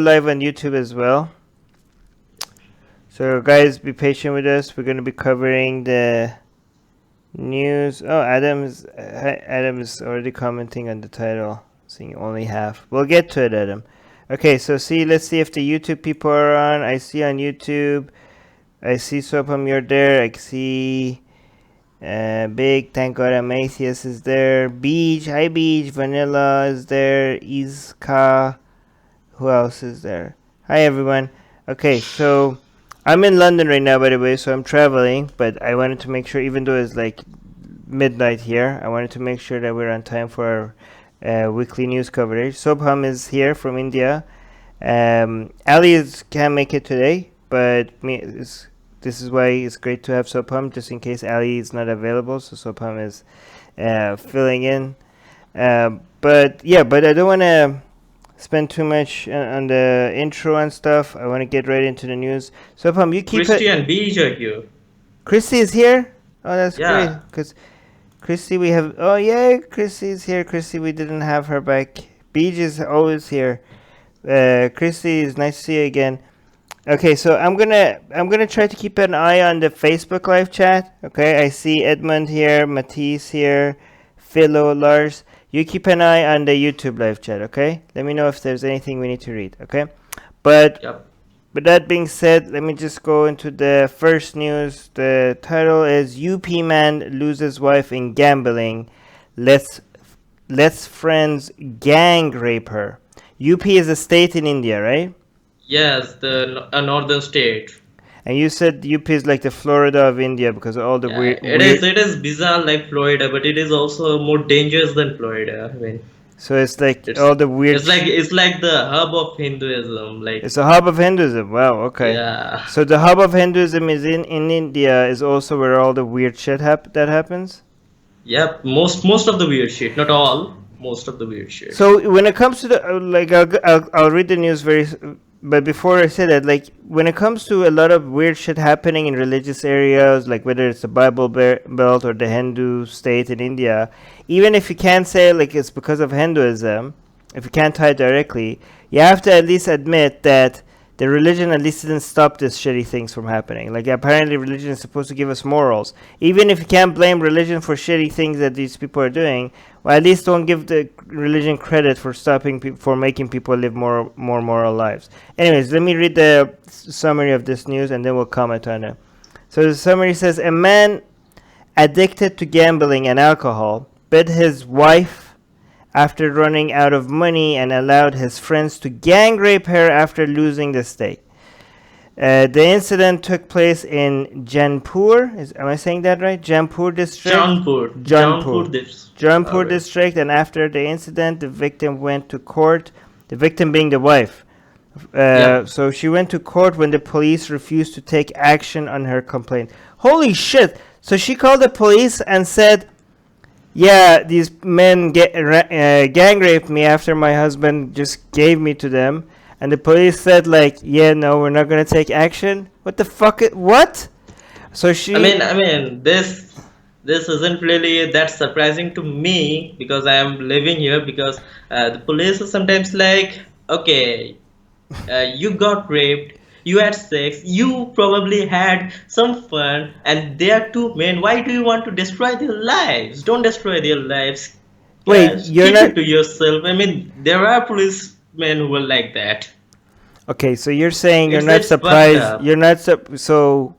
live on YouTube as well. So guys, be patient with us. We're going to be covering the news. Oh, Adam is already commenting on the title, saying only half. We'll get to it, Adam. Okay, so let's see if the YouTube people are on. I see on YouTube. I see Sopam, you're there. I see Big, thank God Amatheus is there. Beach, hi Beach. Vanilla is there. Iska. Who else is there? Hi everyone. Okay, so I'm in London right now, by the way, so I'm traveling, but I wanted to make sure, even though it's like midnight here, I wanted to make sure that we're on time for our weekly news coverage. Sobham is here from India. Ali can't make it today, but this is why it's great to have Sobham, just in case Ali is not available, so Sobham is filling in. But I don't want to spend too much on the intro and stuff. I want to get right into the news. So, Pam, you keep Christy and Beej are here. Christy is here? Oh, that's great. Because Christy, we have... Oh, yeah, Christy is here. Christy, we didn't have her back. Beej is always here. Christy, is nice to see you again. Okay, so I'm gonna try to keep an eye on the Facebook live chat. Okay, I see Edmund here, Matisse here, Philo, Lars. You keep an eye on the YouTube live chat, okay? Let me know if there's anything we need to read, okay? But with that being said, let me just go into the first news. The title is UP man loses wife in gambling. Let's friends gang rape her. UP is a state in India, right? Yes, a northern state. And you said UP is like the Florida of India because of all the weird... It is bizarre like Florida, but it is also more dangerous than Florida. I mean, so it's like all the weird... It's like the hub of Hinduism. Like it's a hub of Hinduism. Wow, okay. Yeah. So the hub of Hinduism is in India, is also where all the weird shit that happens? Yep, most of the weird shit. Not all. Most of the weird shit. So when it comes to the... I'll read the news But before I say that, like, when it comes to a lot of weird shit happening in religious areas, like whether it's the Bible Belt or the Hindu state in India, even if you can't say, like, it's because of Hinduism, if you can't tie it directly, you have to at least admit that the religion at least didn't stop these shitty things from happening. Like, apparently religion is supposed to give us morals. Even if you can't blame religion for shitty things that these people are doing, well, at least don't give the religion credit for for making people live more moral lives. Anyways, let me read the summary of this news and then we'll comment on it. So the summary says, a man addicted to gambling and alcohol bid his wife after running out of money and allowed his friends to gang rape her after losing the stake. The incident took place in Jaunpur. Am I saying that right? Jaunpur district? Jaunpur district. And after the incident, the victim went to court. The victim being the wife. So she went to court when the police refused to take action on her complaint. Holy shit! So she called the police and said, yeah, these men gang raped me after my husband just gave me to them. And the police said, like, yeah, no, we're not going to take action. What the fuck? What? So she... I mean, this isn't really that surprising to me because I am living here, because the police are sometimes like, okay, you got raped, you had sex, you probably had some fun, and they are two men. Why do you want to destroy their lives? Don't destroy their lives. Wait, you're keep not... it to yourself. I mean, there are policemen who are like that. Okay, so you're saying you're not surprised. You're not so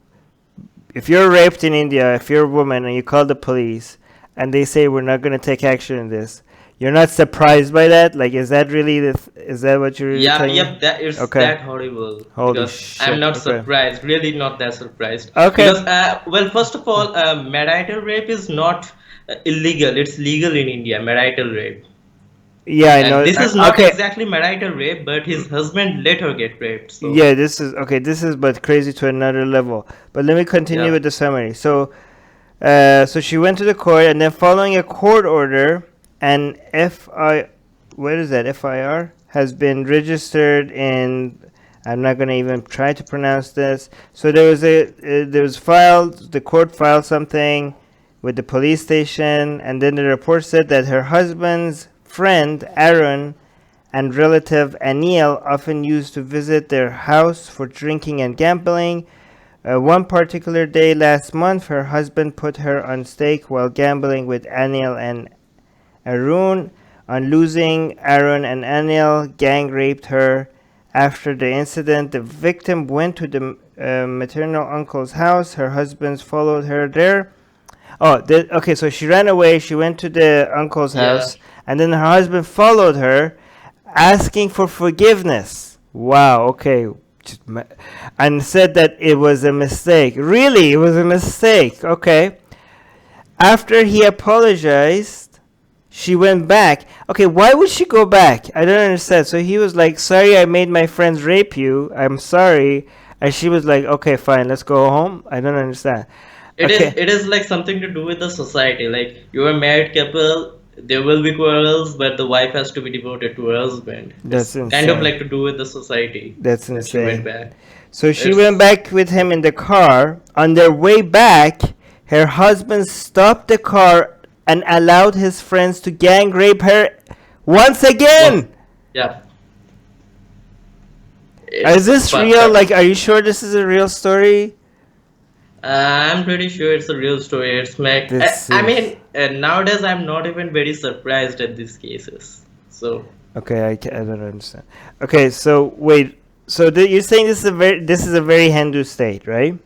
if you're raped in India, if you're a woman and you call the police and they say we're not going to take action in this, you're not surprised by that? Like, is that really is that what you're telling me? That is that horrible. Holy shit. I'm not surprised. Really not that surprised. Okay. Because well, first of all, marital rape is not illegal. It's legal in India. Marital rape. Yeah, I know. This is not exactly marital rape, but his husband let her get raped. So. Yeah, this is but crazy to another level. But let me continue with the summary. So, so she went to the court, and then following a court order, an FIR has been registered in. I'm not gonna even try to pronounce this. So the court filed something with the police station, and then the report said that her husband's friend Aaron and relative Anil often used to visit their house for drinking and gambling. One particular day last month, her husband put her on stake while gambling with Anil and Arun. On losing, Arun and Anil gang raped her. After the incident, the victim went to the maternal uncle's house. Her husband followed her there. Okay, so she ran away. She went to the uncle's house, and then her husband followed her, asking for forgiveness. Wow, okay. And said that it was a mistake. Really, it was a mistake. Okay. After he apologized, she went back. Okay, why would she go back? I don't understand. So he was like, sorry, I made my friends rape you. I'm sorry. And she was like, okay, fine, let's go home. I don't understand. It is like something to do with the society. Like, you're a married couple, there will be quarrels, but the wife has to be devoted to her husband. That's insane. Kind of like to do with the society. That's insane. She went back. So she went back with him in the car. On their way back, her husband stopped the car and allowed his friends to gang rape her once again. Yeah. Is this real? Like, are you sure this is a real story? I'm pretty sure it's a real story. It's like, I mean, nowadays I'm not even very surprised at these cases. So. Okay, I don't understand. Okay, so wait. So you're saying this is a very Hindu state, right?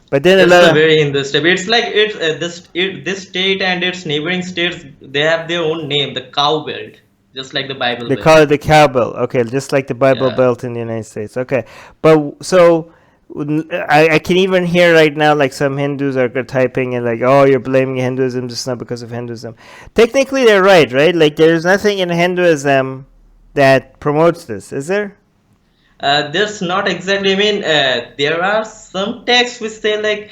But then it's a very Hindu state. It's like this state and its neighboring states, they have their own name, the Cow Belt, just like the Bible Belt. They call it the Cow Belt. Okay, just like the Bible Belt in the United States. Okay, but so I can even hear right now like some Hindus are typing and like, oh, you're blaming Hinduism just not because of Hinduism. Technically, they're right? Like, there's nothing in Hinduism that promotes this, is there? There's not exactly. I mean, there are some texts which say like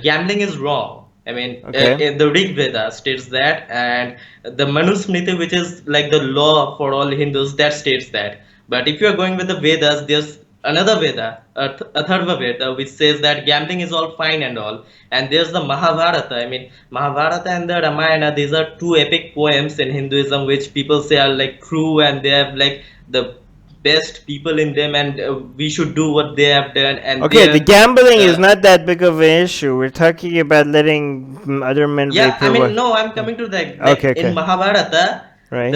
gambling is wrong. I mean, the Rig Veda states that, and the Manusmriti, which is like the law for all Hindus, that states that. But if you are going with the Vedas, there's another Veda, Atharva Veda, which says that gambling is all fine and all. And there's the Mahabharata. I mean, Mahabharata and the Ramayana, these are two epic poems in Hinduism, which people say are like true, and they have like the best people in them, and we should do what they have done. And the gambling is not that big of an issue. We're talking about letting other men rape I mean, no, I'm coming to that. Like, in Mahabharata, right,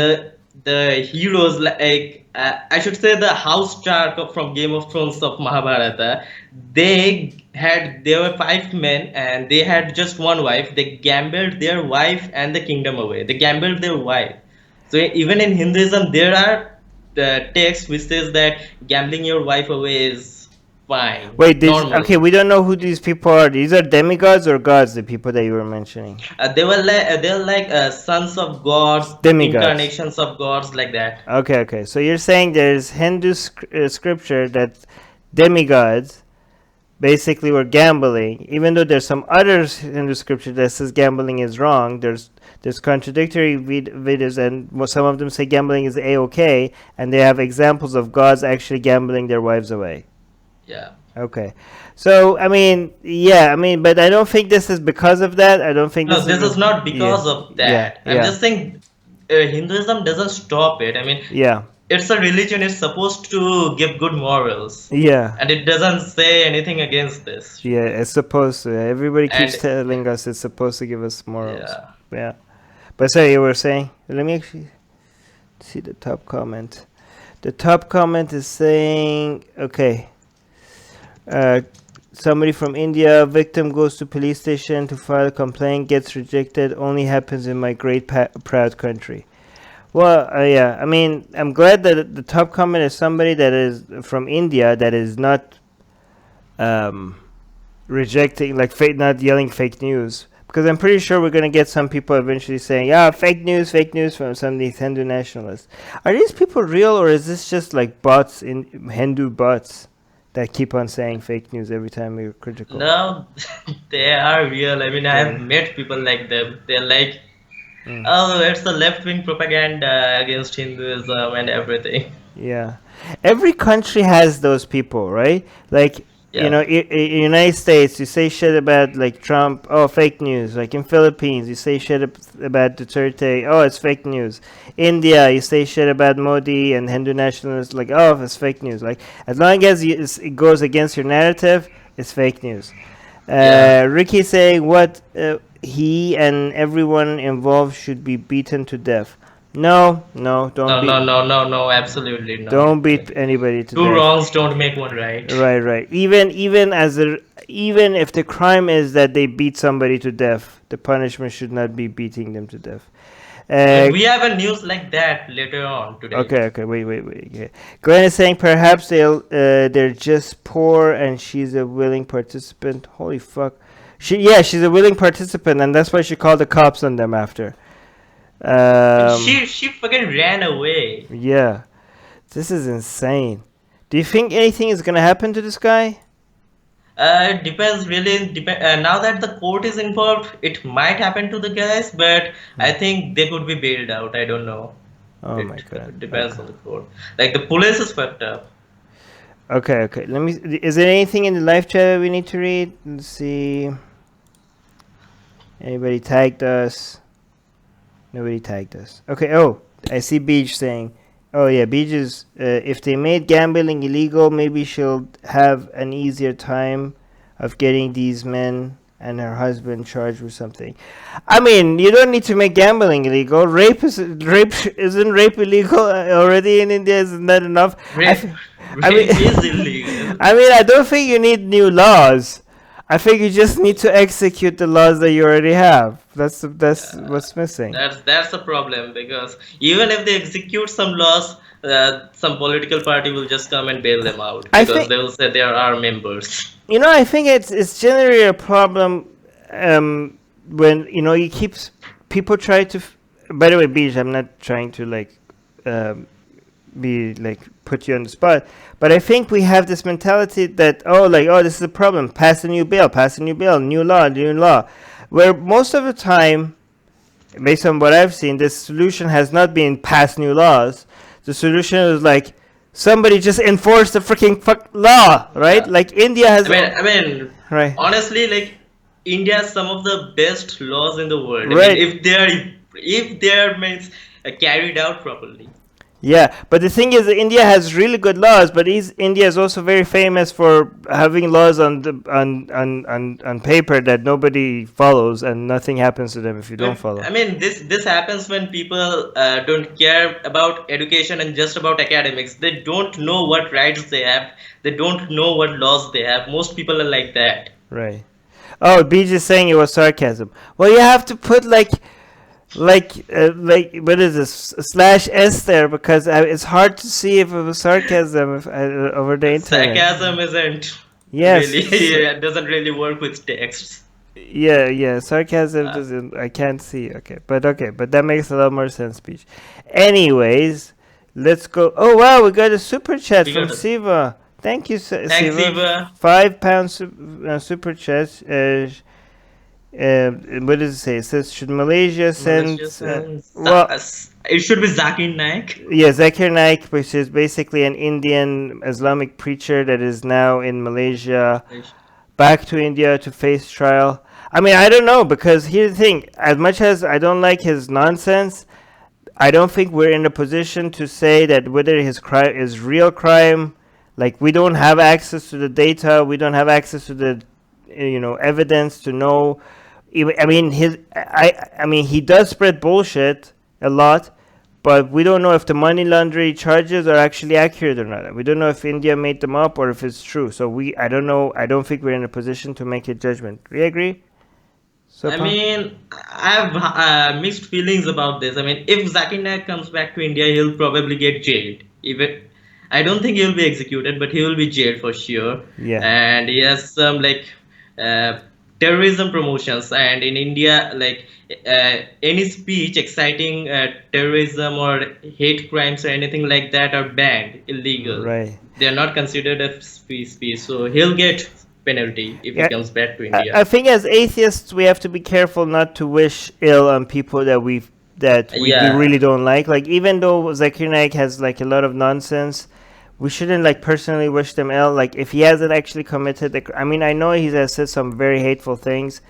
the heroes, like I should say the house chart from Game of Thrones of Mahabharata, there were 5 men and they had just one wife. They gambled their wife and the kingdom away. They gambled their wife. So even in Hinduism, there are the text which says that gambling your wife away is fine. Wait, we don't know who these people are. These are demigods or gods, the people that you were mentioning? They're like sons of gods, demigods, incarnations of gods, like that. Okay. So you're saying there's Hindu scripture that demigods basically were gambling, even though there's some other Hindu scripture that says gambling is wrong. There's contradictory Vedas, and some of them say gambling is a-okay, and they have examples of gods actually gambling their wives away. Yeah. Okay. So, I mean, but I don't think this is because of that. I don't think this is not because of that. I'm just saying Hinduism doesn't stop it. I mean, it's a religion. It's supposed to give good morals. Yeah. And it doesn't say anything against this. Yeah, it's supposed to. Everybody keeps telling us it's supposed to give us morals. Yeah. But sorry, you were saying? Let me actually see the top comment. The top comment is saying, okay, somebody from India, victim goes to police station to file a complaint, gets rejected, only happens in my great proud country. Well, I mean, I'm glad that the top comment is somebody that is from India that is not rejecting, like, not yelling fake news. Because I'm pretty sure we're going to get some people eventually saying, fake news from some of these Hindu nationalists. Are these people real, or is this just like bots, Hindu bots, that keep on saying fake news every time we're critical? No, they are real. I mean, I have met people like them. They're like, oh, it's the left-wing propaganda against Hinduism and everything. Yeah. Every country has those people, right? Like, you Yeah. know, in United States, you say shit about like Trump, oh, fake news. Like in Philippines, you say shit about Duterte, oh, it's fake news. India, you say shit about Modi and Hindu nationalists, like, oh, it's fake news. Like as long as it goes against your narrative, it's fake news. Yeah. Ricky saying what he and everyone involved should be beaten to death. No, no, No, no, no, no, no, absolutely no. don't beat anybody to Two death. wrongs don't make one right. Right, right. Even if the crime is that they beat somebody to death, the punishment should not be beating them to death. I mean, we have a news like that later on today. Okay. Wait. Okay. Glenn is saying perhaps they're just poor and she's a willing participant. Holy fuck. She's a willing participant and that's why she called the cops on them after. She fucking ran away. Yeah. This is insane. Do you think anything is gonna happen to this guy? It depends really. Now that the court is involved, it might happen to the guys, but I think they could be bailed out. I don't know. Oh It my god. depends on the court. Like the police is fucked up. Okay. Let me. Is there anything in the live chat we need to read? Let's see. Anybody tagged us? Nobody tagged us. Okay. Oh, I see Beach saying. Oh yeah, Beach is. If they made gambling illegal, maybe she'll have an easier time of getting these men and her husband charged with something. I mean, you don't need to make gambling illegal. Rape isn't rape illegal already in India? Isn't that enough? Rape is illegal. I mean, I don't think you need new laws. I think you just need to execute the laws that you already have. That's what's missing. That's the problem, because even if they execute some laws, some political party will just come and bail them out because they will say they are our members. You know, I think it's generally a problem when you keep people try to. By the way, Beej, I'm not trying to be like put you on the spot, but I think we have this mentality that this is a problem, pass a new bill, new law, where most of the time, based on what I've seen, the solution has not been pass new laws. The solution is like somebody just enforce the freaking law, right? Yeah. Like India has. I mean, right. Honestly, like India has some of the best laws in the world. Right. I mean, if they are means carried out properly. Yeah, but the thing is, India has really good laws, but India is also very famous for having laws on paper that nobody follows, and nothing happens to them if you don't follow. I mean, this happens when people don't care about education and just about academics. They don't know what rights they have. They don't know what laws they have. Most people are like that. Right. Oh, Beej is saying it was sarcasm. Well, you have to put like what is this /s there, because it's hard to see if it was sarcasm over the internet. Sarcasm isn't. Yes. Really, it doesn't really work with text. Yeah. Sarcasm doesn't. I can't see. Okay, but that makes a lot more sense, Beach. Anyways, let's go. Oh wow, we got a super chat from Siva. Thank you, Siva. Thanks, Siva. £5 super chat. What does it say? It says, should Malaysia send... it should be Zakir Naik. Yeah, Zakir Naik, which is basically an Indian Islamic preacher that is now in Malaysia, back to India to face trial. I mean, I don't know, because here's the thing. As much as I don't like his nonsense, I don't think we're in a position to say that whether his crime is real crime. Like, we don't have access to the data. We don't have access to the, evidence to know. I mean, he does spread bullshit a lot, but we don't know if the money laundering charges are actually accurate or not. We don't know if India made them up or if it's true. So I don't know. I don't think we're in a position to make a judgment. Do you agree? I mean, I have mixed feelings about this. I mean, if Zakir Naik comes back to India, he'll probably get jailed. I don't think he'll be executed, but he will be jailed for sure. Yeah. And he has some terrorism promotions, and in India, any speech exciting terrorism or hate crimes or anything like that are banned, illegal. Right. They are not considered a speech, so he'll get penalty if he comes back to India. I think as atheists, we have to be careful not to wish ill on people that we really don't like. Like, even though Zakir Naik has a lot of nonsense, we shouldn't like personally wish them ill. Like if he hasn't actually committed I mean, I know he has said some very hateful things,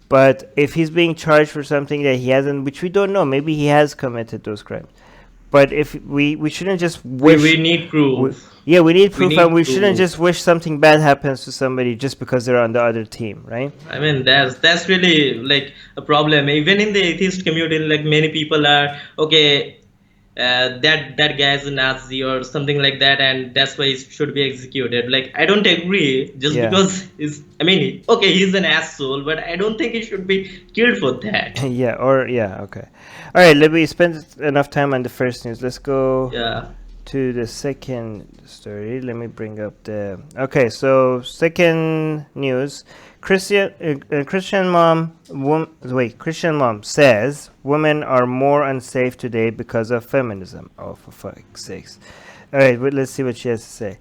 but if he's being charged for something that he hasn't, which we don't know, maybe he has committed those crimes. But if we shouldn't just wish. We need proof. We need proof, and we shouldn't proof. just wish something bad happens to somebody just because they're on the other team, right? I mean, that's really like a problem. Even in the atheist community, like many people are okay. That guy is a Nazi or something like that, and that's why he should be executed. Like I don't agree just because he's an asshole, but I don't think he should be killed for that. Okay. All right, let me spend enough time on the first news. Let's go to the second story. Let me bring up the. Okay, so second news. Christian mom says women are more unsafe today because of feminism. Oh, for fuck's sakes. All right, let's see what she has to say.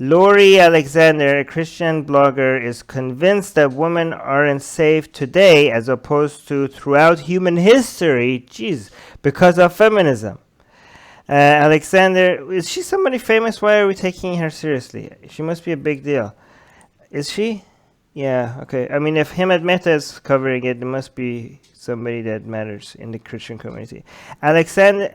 Lori Alexander, a Christian blogger, is convinced that women are unsafe today as opposed to throughout human history, because of feminism. Alexander, is she somebody famous? Why are we taking her seriously? She must be a big deal. Is she? Yeah, okay. I mean, if Himad Mehta is covering it, it must be somebody that matters in the Christian community. Alexander,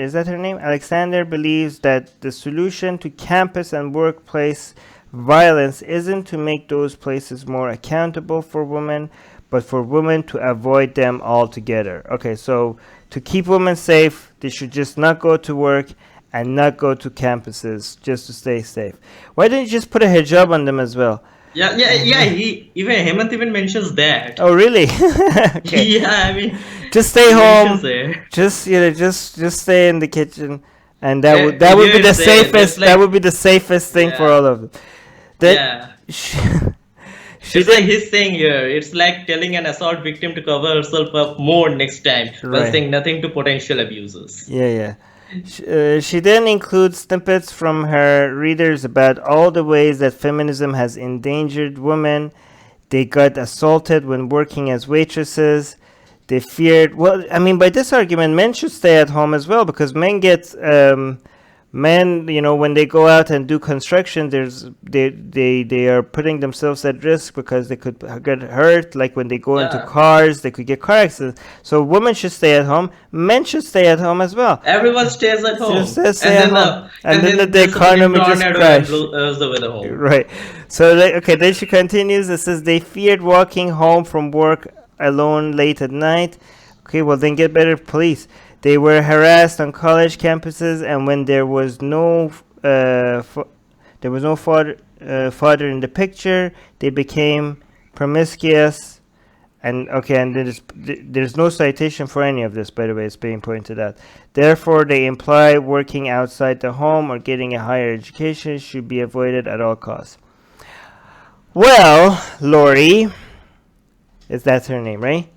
is that her name? Alexander believes that the solution to campus and workplace violence isn't to make those places more accountable for women, but for women to avoid them altogether. Okay, so to keep women safe, they should just not go to work and not go to campuses just to stay safe. Why don't you just put a hijab on them as well? Yeah. Hemant even mentions that. Oh, really? Okay. Yeah, I mean, just stay home. Just stay in the kitchen, and that would be the safest. That would be the safest thing for all of them. It's like he's saying here, it's like telling an assault victim to cover herself up more next time, but saying nothing to potential abusers. Yeah. She then includes snippets from her readers about all the ways that feminism has endangered women. They got assaulted when working as waitresses. They feared. Well, I mean, by this argument, men should stay at home as well, because men get men, when they go out and do construction, they are putting themselves at risk because they could get hurt. Like when they go into cars, they could get car accidents. So women should stay at home. Men should stay at home as well. Everyone stays at home. And then the economy just crashed. Right. So then she continues. It says they feared walking home from work alone late at night. Okay, well then get better police. They were harassed on college campuses, and when there was no father in the picture, they became promiscuous. And there's no citation for any of this, by the way. It's being pointed out. Therefore, they imply working outside the home or getting a higher education should be avoided at all costs. Well, Lori, that's her name, right?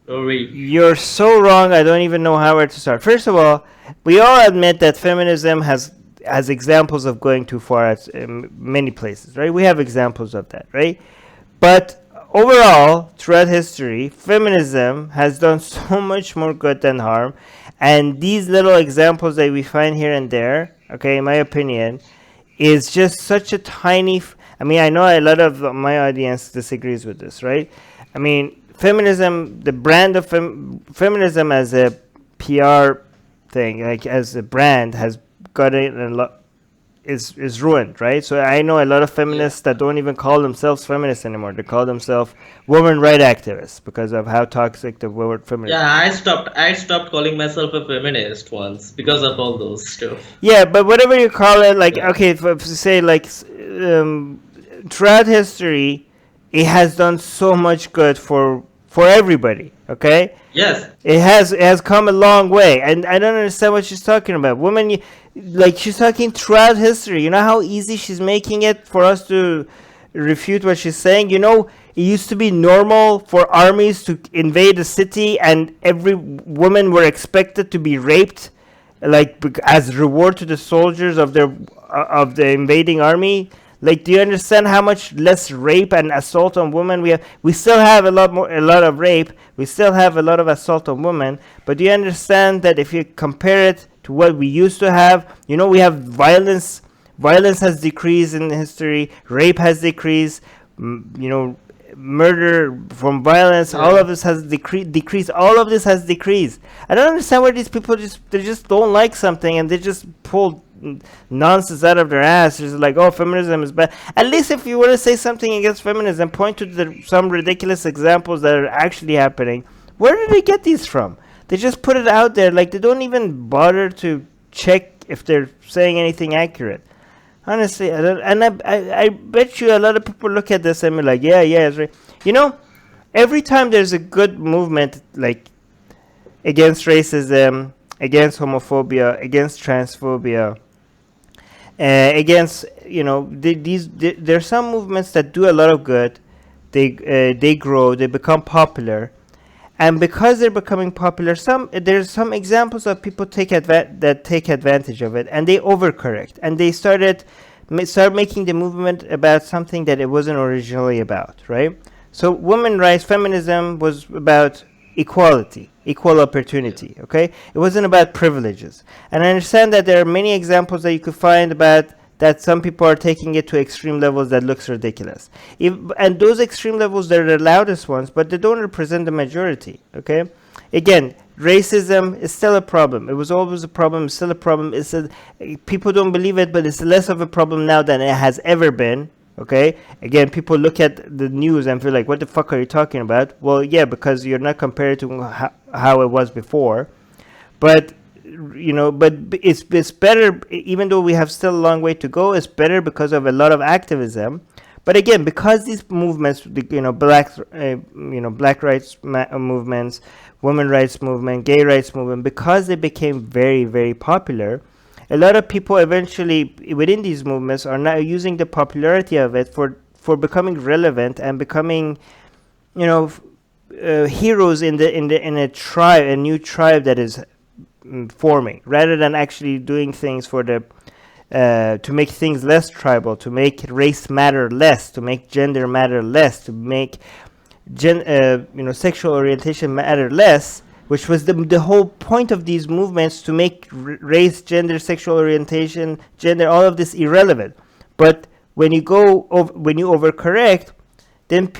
You're so wrong. I don't even know where to start. First of all, we all admit that feminism has examples of going too far at many places, right? We have examples of that, right? But overall, throughout history, feminism has done so much more good than harm. And these little examples that we find here and there, okay, in my opinion, is just such a tiny... I know a lot of my audience disagrees with this, right? I mean... Feminism, the brand of feminism as a PR thing, like as a brand, has got it is ruined, right? So I know a lot of feminists that don't even call themselves feminists anymore. They call themselves women right activists because of how toxic the word feminist. Yeah, I stopped calling myself a feminist once because of all those stuff. Yeah, but whatever you call it, throughout history, it has done so much good for everybody, okay? Yes. It has come a long way, and I don't understand what she's talking about. Women, she's talking throughout history. You know how easy she's making it for us to refute what she's saying? It used to be normal for armies to invade a city, and every woman were expected to be raped, as reward to the soldiers of the invading army. Do you understand how much less rape and assault on women we have? We still have a lot of rape. We still have a lot of assault on women. But do you understand that if you compare it to what we used to have, we have violence Violence has decreased in history. Rape has decreased. You know, murder from violence. All of Yeah. this has decreased. All of this has decreased. I don't understand why these people just don't like something and they just pull nonsense out of their ass. It's like, oh, feminism is bad. At least if you want to say something against feminism, point to some ridiculous examples that are actually happening. Where did they get these from? They just put it out there. Like, they don't even bother to check if they're saying anything accurate. Honestly, I don't, and I bet you a lot of people look at this and be like, yeah, it's right. You know, every time there's a good movement like against racism, against homophobia, against transphobia, against, you know, there's some movements that do a lot of good. They grow, they become popular, and because they're becoming popular, there's some examples of people that take advantage of it, and they overcorrect, and they start making the movement about something that it wasn't originally about, right? So women rights, feminism was about equality, equal opportunity, okay? It wasn't about privileges. And I understand that there are many examples that you could find about that some people are taking it to extreme levels that looks ridiculous. And those extreme levels, they're the loudest ones, but they don't represent the majority, okay? Again, racism is still a problem. It was always a problem, it's still a problem. People don't believe it, but it's less of a problem now than it has ever been, okay? Again, people look at the news and feel like, what the fuck are you talking about? Well, yeah, because you're not compared to how it was before. But you know, but it's better, even though we have still a long way to go. It's better because of a lot of activism. But again, because these movements, you know, black rights movements, women rights movement, gay rights movement, because they became very, very popular, a lot of people eventually within these movements are now using the popularity of it for becoming relevant and becoming, you know, heroes in a tribe, a new tribe that is forming, rather than actually doing things for the to make things less tribal, to make race matter less, to make gender matter less, to make sexual orientation matter less, which was the whole point of these movements, to make race, gender, sexual orientation, gender, all of this irrelevant. But when you overcorrect, then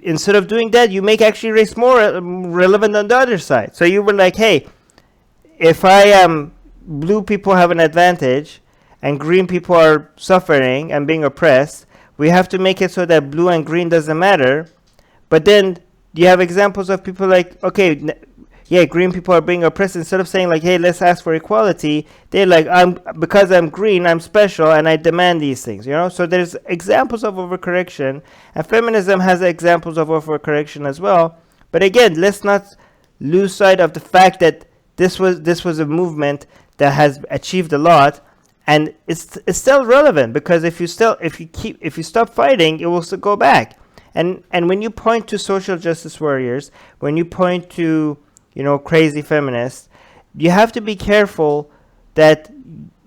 instead of doing that, you make actually race more relevant on the other side. So you were like, hey, if I am blue people have an advantage and green people are suffering and being oppressed, we have to make it so that blue and green doesn't matter. But then you have examples of people like, okay, yeah, green people are being oppressed. Instead of saying like, hey, let's ask for equality, they're like, because I'm green, I'm special, and I demand these things, you know? So there's examples of overcorrection, and feminism has examples of overcorrection as well. But again, let's not lose sight of the fact that this was a movement that has achieved a lot, and it's still relevant, because if you stop fighting, it will still go back. And when you point to social justice warriors, when you point to, you know, crazy feminists, you have to be careful that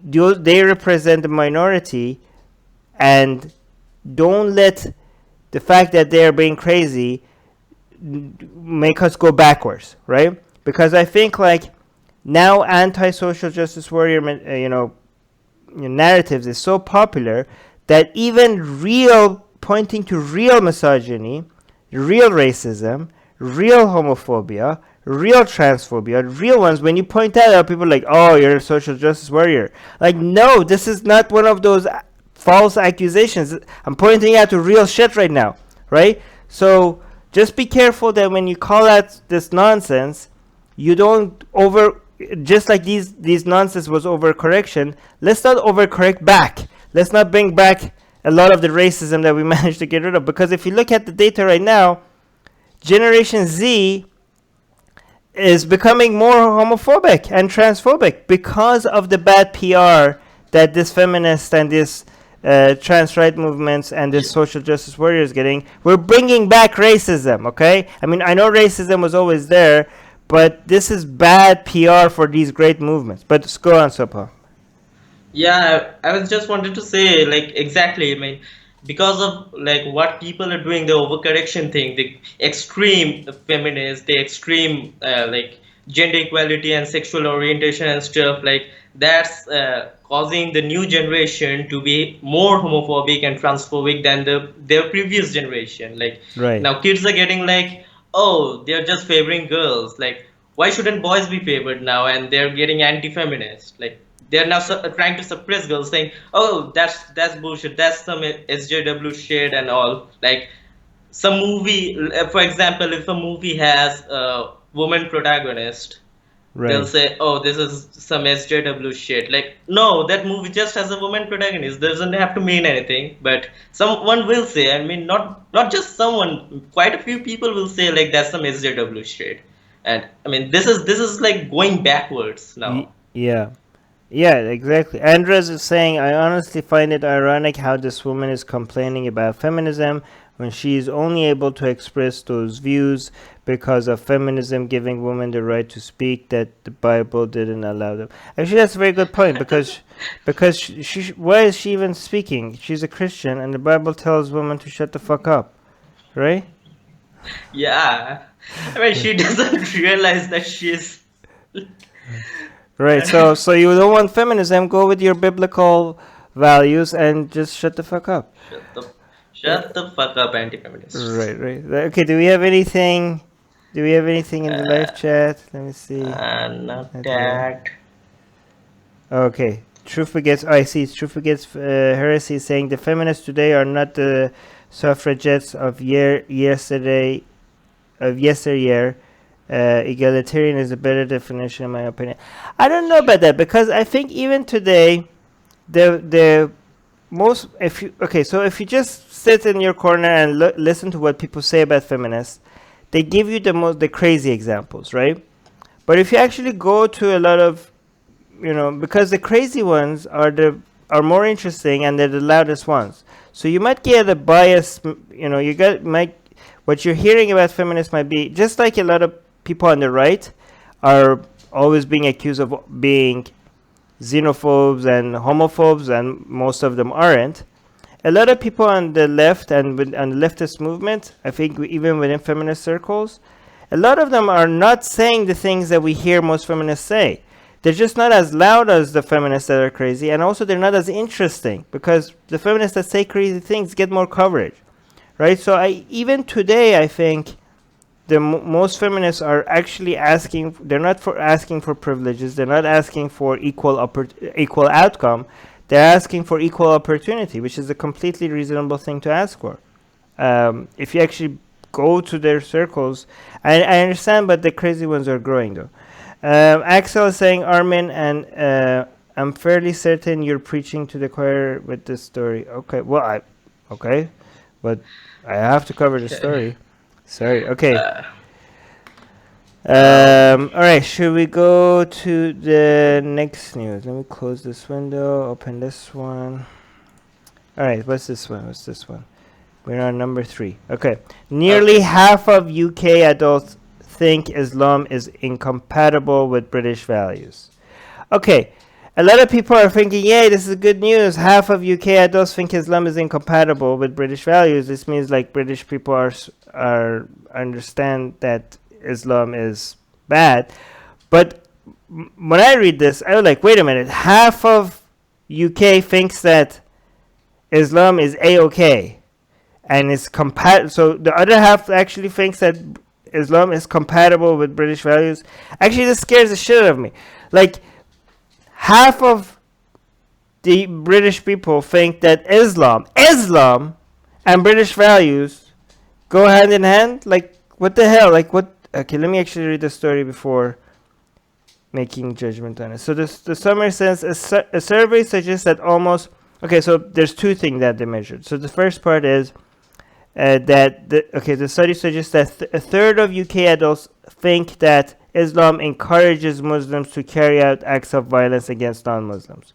they represent the minority, and don't let the fact that they are being crazy make us go backwards, right? Because I think like now anti-social justice warrior narratives is so popular that even pointing to real misogyny, real racism, real homophobia, real transphobia, real ones, when you point that out, people are like, oh, you're a social justice warrior. Like, no, this is not one of those false accusations. I'm pointing out to real shit right now, right? So just be careful that when you call out this nonsense, you don't just like these nonsense was overcorrection, let's not overcorrect back. Let's not bring back a lot of the racism that we managed to get rid of. Because if you look at the data right now, Generation Z is becoming more homophobic and transphobic because of the bad PR that this feminist and this trans right movements and this social justice warriors getting. We're bringing back racism, okay? I mean, I know racism was always there, but this is bad PR for these great movements. But go on, Sopa. Yeah, I was just wanted to say like exactly. I mean, because of like what people are doing, the overcorrection thing, the extreme feminists, the extreme gender equality and sexual orientation and stuff, like that's causing the new generation to be more homophobic and transphobic than their previous generation. Like Right. now kids are getting like, oh, they're just favoring girls, like why shouldn't boys be favored now? And they're getting anti-feminist, like they're now trying to suppress girls, saying, oh, that's bullshit, that's some SJW shit and all. Like some movie, for example, if a movie has a woman protagonist, they'll Right. say, oh, this is some SJW shit. Like, no, that movie just has a woman protagonist, doesn't have to mean anything. But someone will say, I mean, not just someone, quite a few people will say like that's some SJW shit. And I mean, this is like going backwards now. Yeah. Yeah, exactly. Andres is saying, I honestly find it ironic how this woman is complaining about feminism when she is only able to express those views because of feminism giving women the right to speak that the Bible didn't allow them. Actually, that's a very good point because why is she even speaking? She's a Christian, and the Bible tells women to shut the fuck up, right? Yeah, I mean, she doesn't realize that she's. Right. So you don't want feminism? Go with your biblical values and just shut the fuck up. Shut the fuck up, anti-feminists. Right, right. Okay, do we have anything? Do we have anything in the live chat? Let me see. Not that. Okay. Truth Begets. Oh, I see. Truth Begets Heresy is saying the feminists today are not the suffragettes of yesterday, of yesteryear. Egalitarian is a better definition, in my opinion. I don't know about that because I think even today, the most if you just sit in your corner and listen to what people say about feminists, they give you the crazy examples, right? But if you actually go to a lot of, because the crazy ones are more interesting and they're the loudest ones, so you might get a bias. What you're hearing about feminists might be just like a lot of people on the right are always being accused of being xenophobes and homophobes, and most of them aren't. A lot of people on the left and on the leftist movement, I think even within feminist circles, a lot of them are not saying the things that we hear most feminists say. They're just not as loud as the feminists that are crazy, and also they're not as interesting because the feminists that say crazy things get more coverage, right? So even today, I think the most feminists are actually asking. They're not asking for privileges. They're not asking for equal outcome. They're asking for equal opportunity, which is a completely reasonable thing to ask for. If you actually go to their circles, I understand, but the crazy ones are growing though. Axel is saying, Armin, and I'm fairly certain you're preaching to the choir with this story. Okay, well, but I have to cover the story. Sorry. Okay. All right. Should we go to the next news? Let me close this window. Open this one. All right. What's this one? We're on number 3. Okay. Nearly half of UK adults think Islam is incompatible with British values. Okay. A lot of people are thinking, yay, this is good news. Half of UK adults think Islam is incompatible with British values. This means like British people are understand that Islam is bad. But when I read this, I was like, wait a minute. Half of UK thinks that Islam is A-okay and is compatible. So the other half actually thinks that Islam is compatible with British values. Actually, this scares the shit out of me. Like, half of the British people think that Islam and British values go hand in hand. Like, what the hell? Like, what? Okay, let me actually read the story before making judgment on it. So the summary says a survey suggests that almost. Okay, so there's 2 things that they measured. So the first part is the study suggests that a third of UK adults think that Islam encourages Muslims to carry out acts of violence against non-Muslims.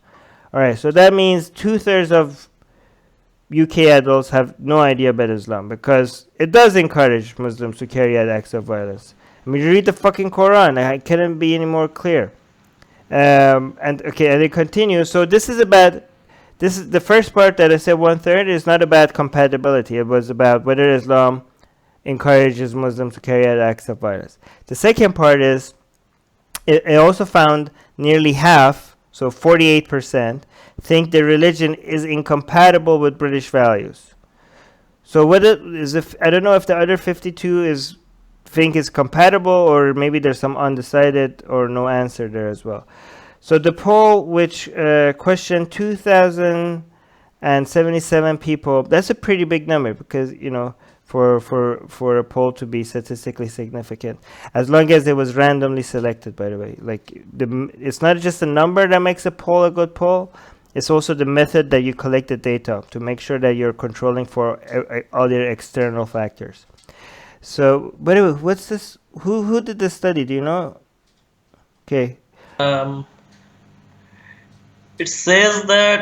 All right, so that means 2/3 of UK adults have no idea about Islam because it does encourage Muslims to carry out acts of violence. I mean, you read the fucking Quran. I couldn't be any more clear. And it continues. So this is the first part that I said 1/3 is not about compatibility. It was about whether Islam encourages Muslims to carry out acts of violence. The second part is it also found nearly half, so 48%, think their religion is incompatible with British values. So what it is, if I don't know if the other 52 is think is compatible, or maybe there's some undecided or no answer there as well. So the poll, which questioned 2,077 people, that's a pretty big number, because for a poll to be statistically significant, as long as it was randomly selected, by the way. Like, it's not just the number that makes a poll a good poll, it's also the method that you collect the data to make sure that you're controlling for other external factors. So, by the way, what's this? Who did this study? Do you know? Okay. It says that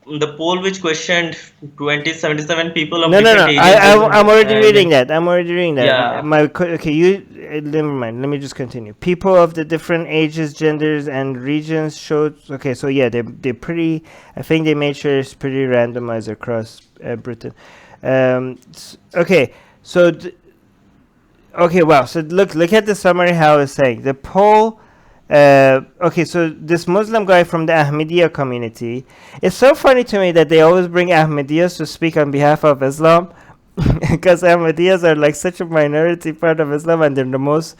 the poll which questioned 2077 people of No. different ages. I'm already reading that. Yeah. Never mind. Let me just continue. People of the different ages, genders, and regions showed. Okay, so yeah, they're pretty. I think they made sure it's pretty randomized across Britain. Okay, so. Okay, wow. So look at the summary. How it's saying the poll. Okay, so this Muslim guy from the Ahmadiyya community, it's so funny to me that they always bring Ahmadiyyas to speak on behalf of Islam, because Ahmadiyyas are like such a minority part of Islam, and they're the most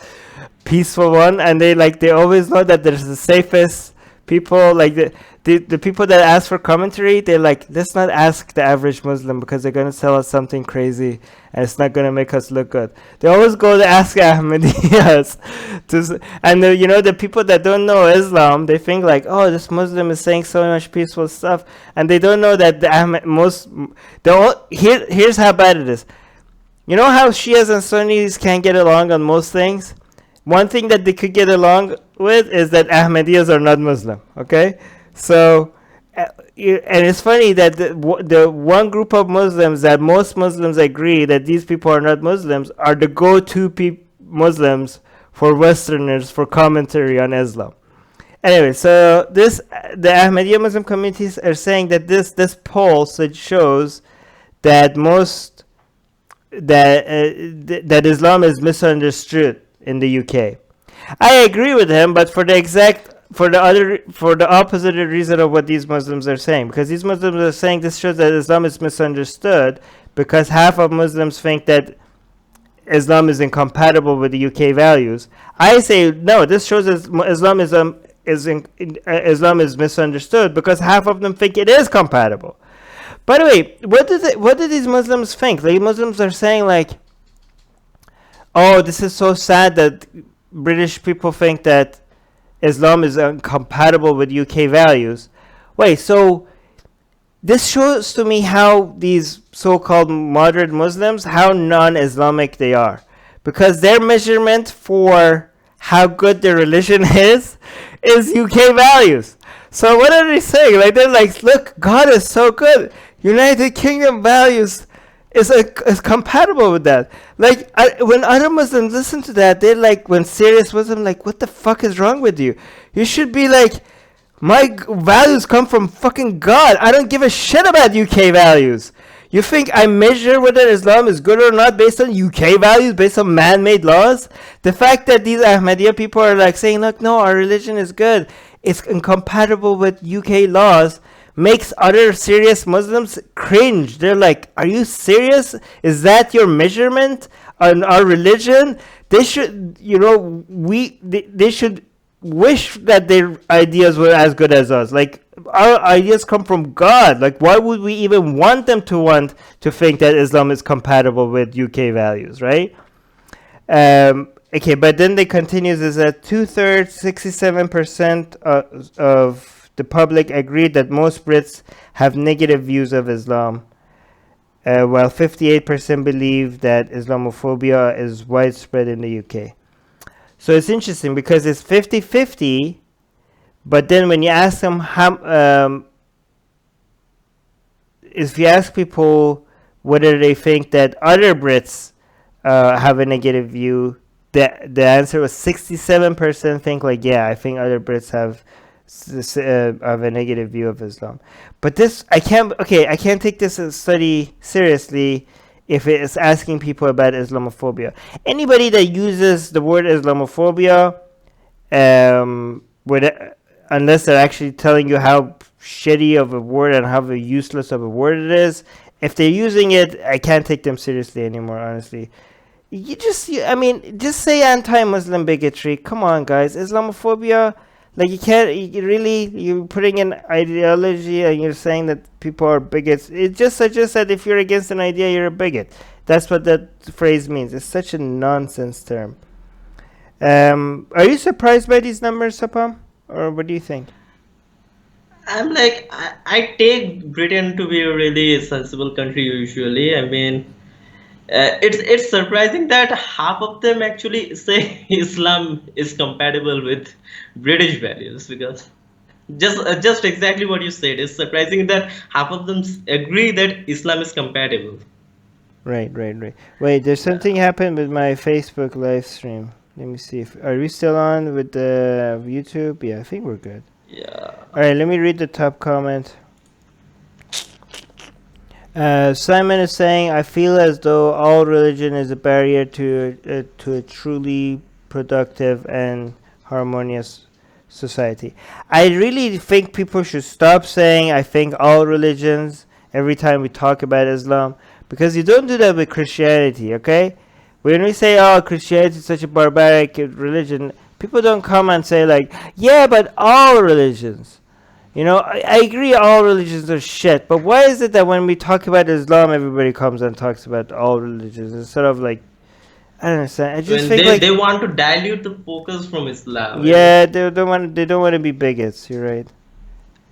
peaceful one, and they always know that they're the safest people. Like the people that ask for commentary, they're like, let's not ask the average Muslim, because they're gonna tell us something crazy and it's not gonna make us look good. They always go to ask Ahmadiyyas and the people that don't know Islam, they think like, oh, this Muslim is saying so much peaceful stuff, and they don't know that here's how bad it is. You know how Shias and Sunnis can't get along on most things? One thing that they could get along with is that Ahmadiyyas are not Muslim. Okay, so and it's funny that the one group of Muslims that most Muslims agree that these people are not Muslims are the go-to Muslims for Westerners for commentary on Islam. Anyway, so the Ahmadiyya Muslim communities are saying that this poll shows that that Islam is misunderstood in the UK. I agree with him, but for the opposite reason of what these Muslims are saying, because these Muslims are saying this shows that Islam is misunderstood because half of Muslims think that Islam is incompatible with the UK values. I say no, this shows Islam is misunderstood because half of them think it is compatible. By the way, what do these Muslims think? The Muslims are saying like, oh, this is so sad that British people think that Islam is incompatible with UK values. Wait, so this shows to me how these so-called moderate Muslims, how non-Islamic they are. Because their measurement for how good their religion is UK values. So what are they saying? Like, they're like, look, God is so good. United Kingdom values is compatible with that. Like, when other Muslims listen to that, they're like, when serious Muslims, like, what the fuck is wrong with you? You should be like, my values come from fucking God. I don't give a shit about UK values. You think I measure whether Islam is good or not based on UK values, based on man-made laws? The fact that these Ahmadiyya people are like saying, look, no, our religion is good, it's incompatible with UK laws, makes other serious Muslims cringe. They're like, are you serious? Is that your measurement on our religion? They should, they should wish that their ideas were as good as us. Like, our ideas come from God. Like, why would we even want them to think that Islam is compatible with UK values, right? Okay, but then they continues is that 2/3, 67% of the public agreed that most Brits have negative views of Islam, while 58% believe that Islamophobia is widespread in the UK. So it's interesting because it's 50-50, but then when you ask them if you ask people whether they think that other Brits have a negative view, the answer was 67% think like, yeah, I think other Brits have a negative view of Islam. But this, I can't take this study seriously if it is asking people about Islamophobia. Anybody that uses the word Islamophobia unless they're actually telling you how shitty of a word and how useless of a word it is. If they're using it, I can't take them seriously anymore, honestly. Just say anti-Muslim bigotry. Come on, guys. Islamophobia, like you're putting in ideology and you're saying that people are bigots. It just suggests that if you're against an idea, you're a bigot. That's what that phrase means. It's such a nonsense term. Are you surprised by these numbers, Sapam? Or what do you think? I'm like, I take Britain to be a really sensible country usually. I mean, it's surprising that half of them actually say Islam is compatible with British values, because just exactly what you said. It's surprising that half of them agree that Islam is compatible. Right. Wait, there's something happened with my Facebook live stream. Let me see. Are we still on with the YouTube? Yeah, I think we're good. Yeah. Alright, let me read the top comment. Simon is saying, I feel as though all religion is a barrier to a truly productive and harmonious society. I really think people should stop saying, I think all religions, every time we talk about Islam, because you don't do that with Christianity, okay? When we say, oh, Christianity is such a barbaric religion, people don't come and say, like, yeah, but all religions. I agree all religions are shit, but why is it that when we talk about Islam, everybody comes and talks about all religions instead of, like, I don't understand. I just think they want to dilute the focus from Islam. Yeah, they don't want to be bigots. You're right.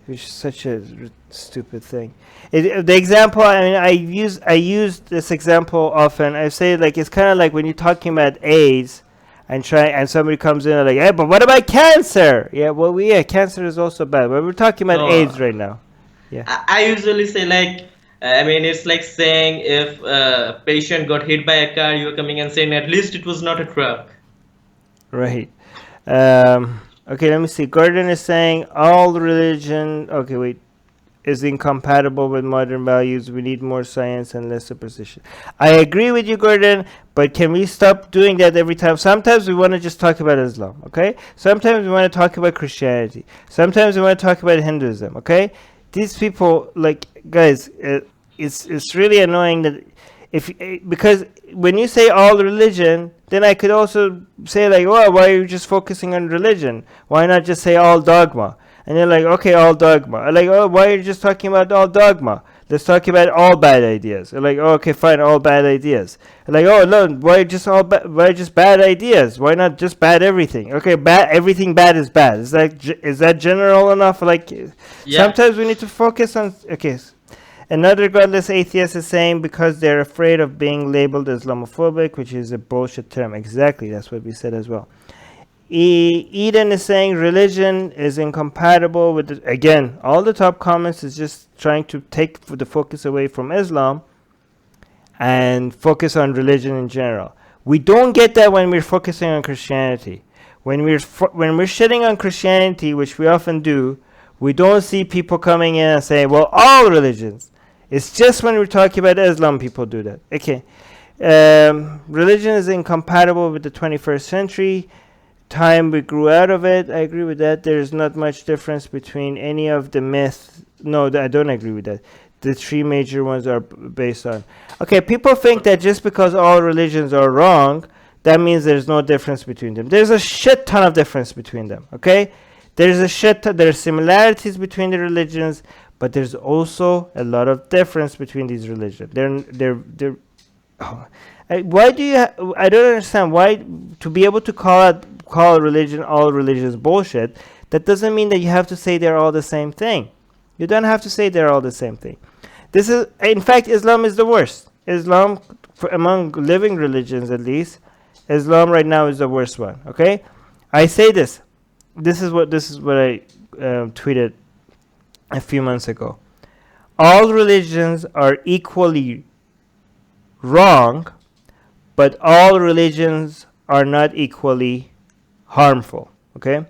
Which is such a stupid thing. The example, I use this example often. I say, like, it's kind of like when you're talking about AIDS, and somebody comes in and like, hey, but what about cancer? Yeah, well, cancer is also bad, but we're talking about AIDS right now. Yeah. I usually say, like, it's like saying if a patient got hit by a car, you're coming and saying at least it was not a truck. Right. Okay, let me see. Gordon is saying all religion. Okay, wait. Is incompatible with modern values. We need more science and less superstition. I agree with you, Gordon, but can we stop doing that every time? Sometimes we want to just talk about Islam, okay? Sometimes we want to talk about Christianity. Sometimes we want to talk about Hinduism, okay? These people, like, guys, it's really annoying that because when you say all religion, then I could also say, like, well, why are you just focusing on religion? Why not just say all dogma? And you're like, okay, all dogma. I'm like, oh, why are you just talking about all dogma? Let's talk about all bad ideas. They're like, oh, okay, fine, all bad ideas. I'm like, oh, no, why just bad ideas? Why not just bad everything? Okay, everything bad is bad. Is that general enough? Like, Sometimes we need to focus on. Okay, another godless atheist is saying because they're afraid of being labeled Islamophobic, which is a bullshit term. Exactly, that's what we said as well. Eden is saying religion is incompatible with again, all the top comments is just trying to take the focus away from Islam and focus on religion in general. We don't get that when we're focusing on Christianity. When we're shitting on Christianity, which we often do, we don't see people coming in and saying, well, all religions. It's just when we're talking about Islam people do that. Okay. Religion is incompatible with the 21st century. Time we grew out of it. I agree with that. There's not much difference between any of the myths. No, I don't agree with that. The three major ones are based on. Okay, people think that just because all religions are wrong, that means there's no difference between them. There's a shit ton of difference between them. Okay, there's there's similarities between the religions, but there's also a lot of difference between these religions. They're. Oh, why do you? I don't understand why to be able to call religion all religions bullshit. That doesn't mean that you have to say they're all the same thing. You don't have to say they're all the same thing. This is, in fact, Islam is the worst. Islam, among living religions at least, Islam right now is the worst one. Okay, I say this. This is what I tweeted a few months ago. All religions are equally wrong, but all religions are not equally harmful. Okay,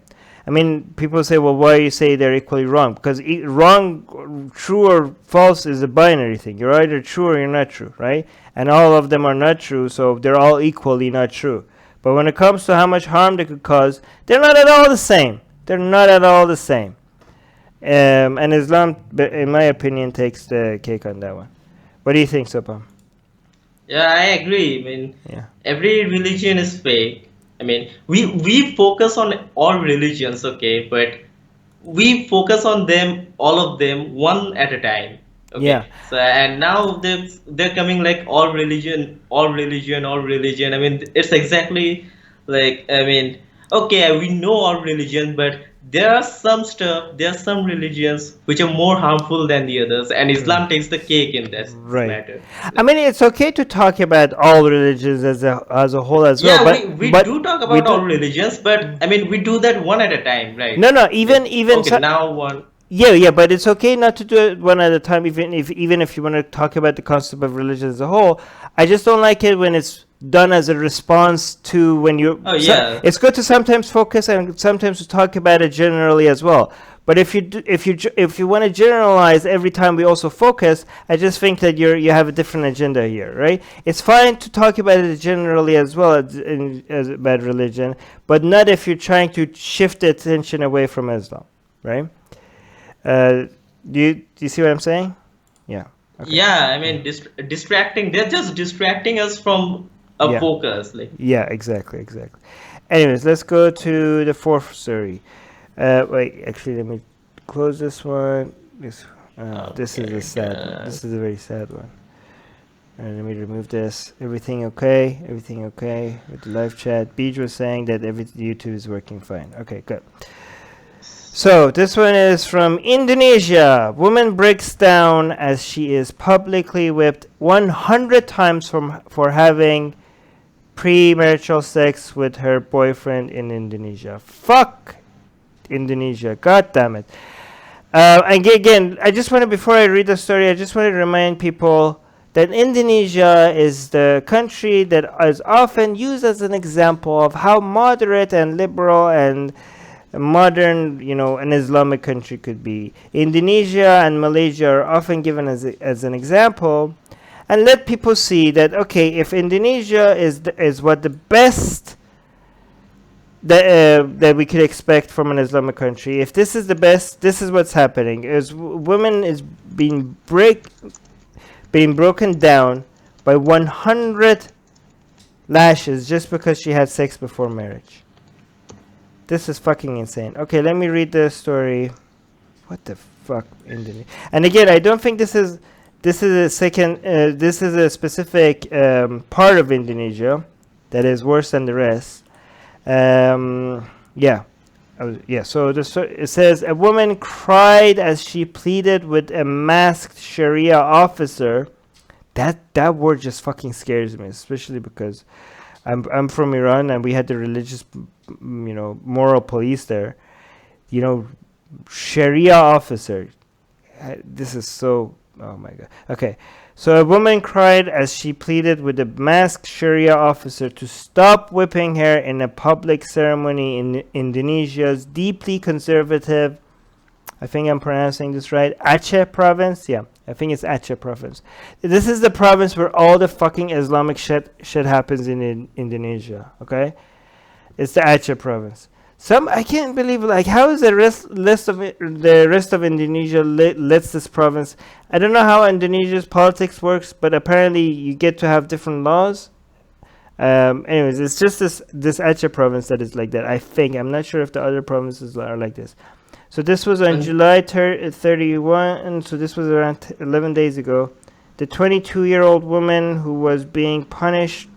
I mean, people say, well, why you say they're equally wrong? Because wrong, true or false is a binary thing. You're either true or you're not true, right? And all of them are not true, so they're all equally not true. But when it comes to how much harm they could cause, they're not at all the same. They're not at all the same. And Islam, in my opinion, takes the cake on that one. What do you think, Sopam? Yeah, I agree. I mean, Yeah. every religion is fake. I mean, we focus on all religions, okay, but we focus on them, all of them, one at a time. Yeah. Okay. So and now they're coming like all religion, all religion, all religion. I mean, it's exactly like, I mean, okay, we know all religion, but there are some stuff, there are some religions which are more harmful than the others, and Islam takes the cake in this Right. matter. I mean, it's okay to talk about all religions as a whole as well. Yeah, But we but do talk we about do. all religions, but I mean, we do that one at a time, right? No, even Okay, now one. yeah, but it's okay not to do it one at a time, even if you want to talk about the concept of religion as a whole. I just don't like it when it's done as a response to when you. Oh, yeah. It's good to sometimes focus and sometimes to talk about it generally as well. But if you want to generalize every time we also focus, I just think that you have a different agenda here, right? It's fine to talk about it generally as well as about religion, but not if you're trying to shift the attention away from Islam, right? Do you see what I'm saying? Yeah. Okay. Yeah, I mean, distracting. They're just distracting us from a Yeah. focus. Like, Yeah, exactly. Anyways, let's go to the fourth story. Wait, actually, let me close this one. This is a sad one. This is a very sad one. Let me remove this. Everything okay? Everything okay with the live chat? Beej was saying that YouTube is working fine. Okay, good. So this one is from Indonesia. Woman breaks down as she is publicly whipped 100 times for having pre-marital sex with her boyfriend in Indonesia. Fuck Indonesia. God damn it. And again, I just want to, before I read the story, I just want to remind people that Indonesia is the country that is often used as an example of how moderate and liberal and modern, an Islamic country could be. Indonesia and Malaysia are often given as an example, and let people see that, okay, if Indonesia is what the best that we could expect from an Islamic country, if this is the best, this is what's happening: is women is being broken down by 100 lashes just because she had sex before marriage. This is fucking insane. Okay, let me read the story. What the fuck, Indonesia? And again, I don't think this is a second. This is a specific part of Indonesia that is worse than the rest. Yeah. So it says a woman cried as she pleaded with a masked Sharia officer. That word just fucking scares me, especially because I'm from Iran and we had the religious, moral police there. Sharia officer. This is so. Oh my god. Okay. So a woman cried as she pleaded with a masked Sharia officer to stop whipping her in a public ceremony in Indonesia's deeply conservative, I think I'm pronouncing this right, Aceh province. Yeah, I think it's Aceh province. This is the province where all the fucking Islamic shit happens in Indonesia. Okay, it's the Aceh province. I can't believe, how is the rest of Indonesia lets this province. I don't know how Indonesia's politics works, but apparently you get to have different laws. Anyways, it's just this Aceh province that is like that. I think I'm not sure if the other provinces are like this. So this was on July 31. So this was around 11 days ago. The 22-year-old woman who was being punished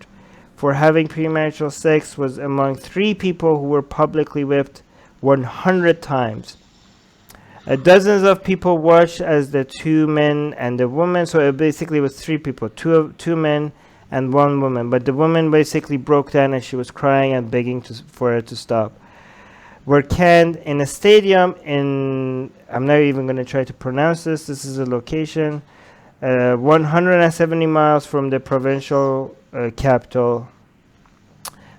for having premarital sex was among 3 people who were publicly whipped 100 times. Dozens of people watched as the 2 men and the woman, so it basically was 3 people, 2 men and 1 woman. But the woman basically broke down and she was crying and begging for it to stop. Were canned in a stadium I'm not even going to try to pronounce this. This is a location 170 miles from the provincial capital.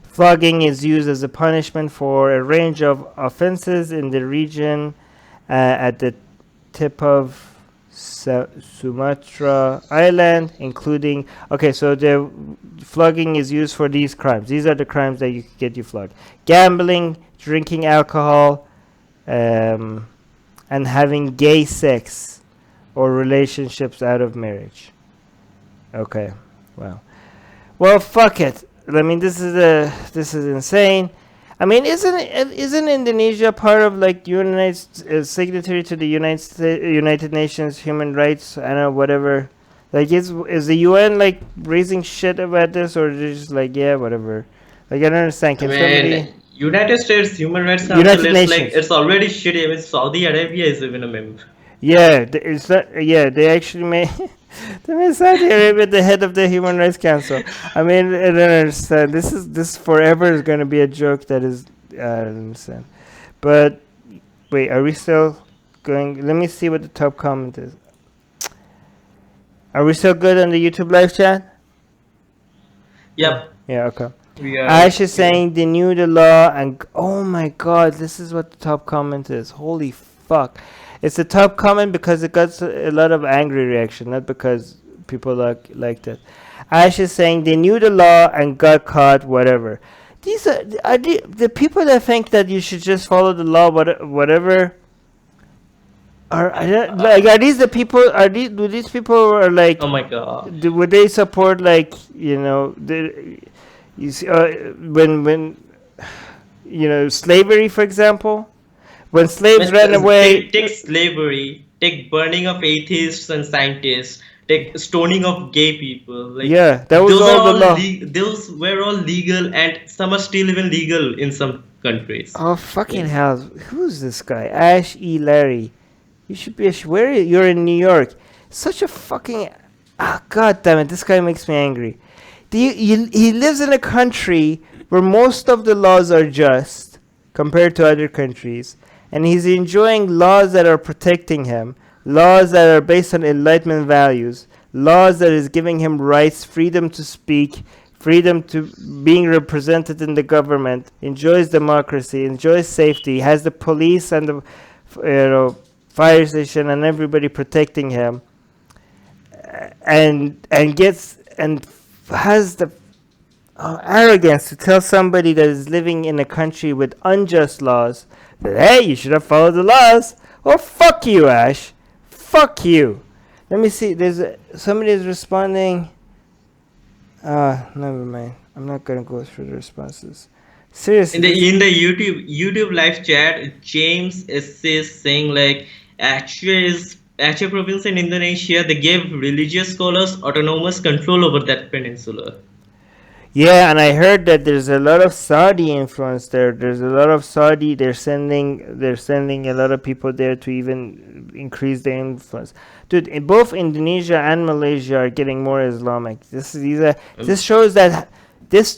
Flogging is used as a punishment for a range of offenses in the region at the tip of Sumatra Island, including. Okay, so the flogging is used for these crimes. These are the crimes that you could get you flogged: gambling, drinking alcohol, and having gay sex or relationships out of marriage. Okay, wow. Well, fuck it. I mean, this is insane. I mean, isn't Indonesia part of like signatory to the United Nations Human Rights? I don't know, whatever. Like, is the UN like raising shit about this, or just like, yeah, whatever? Like, I don't understand. I Can somebody? mean, United States Human Rights Council, United it's like Nations. it's already shitty. I mean, Saudi Arabia is even a member. Yeah, it's not. Yeah, they actually made they made Saudi Arabia the head of the Human Rights Council. I mean, I don't understand. This forever is going to be a joke. That is, I don't understand. But wait, are we still going? Let me see what the top comment is. Are we still good on the YouTube live chat? Yep, Yeah. Okay. we are. Ash is saying they knew the law, and oh my god, this is what the top comment is. Holy fuck. It's the top comment because it got a lot of angry reaction, not because people liked it. Ash is saying they knew the law and got caught, whatever. These are the people that think that you should just follow the law, whatever. Are these the people? Do these people are like? Oh my god. Would they support like you see when slavery, for example? When slaves ran away, Take slavery, take burning of atheists and scientists, take stoning of gay people. Like, yeah, that was those are all the all law. those were all legal, and some are still even legal in some countries. Oh fucking hell! Who's this guy? Ash E. Larry. You should be where you're in New York. Such a fucking god damn it! This guy makes me angry. He lives in a country where most of the laws are just compared to other countries, and he's enjoying laws that are protecting him, laws that are based on Enlightenment values, laws that is giving him rights, freedom to speak, freedom to being represented in the government, enjoys democracy, enjoys safety, has the police and the fire station and everybody protecting him, and has the arrogance to tell somebody that is living in a country with unjust laws that, hey, you should have followed the laws. Well, fuck you, Ash. Fuck you. Let me see. Somebody is responding. Never mind. I'm not gonna go through the responses. Seriously. In the YouTube live chat, James is saying like Aceh province in Indonesia, they gave religious scholars autonomous control over that peninsula. Yeah, and I heard that there's a lot of Saudi influence there. There's a lot of Saudi. They're sending a lot of people there to even increase their influence. Dude, both Indonesia and Malaysia are getting more Islamic. This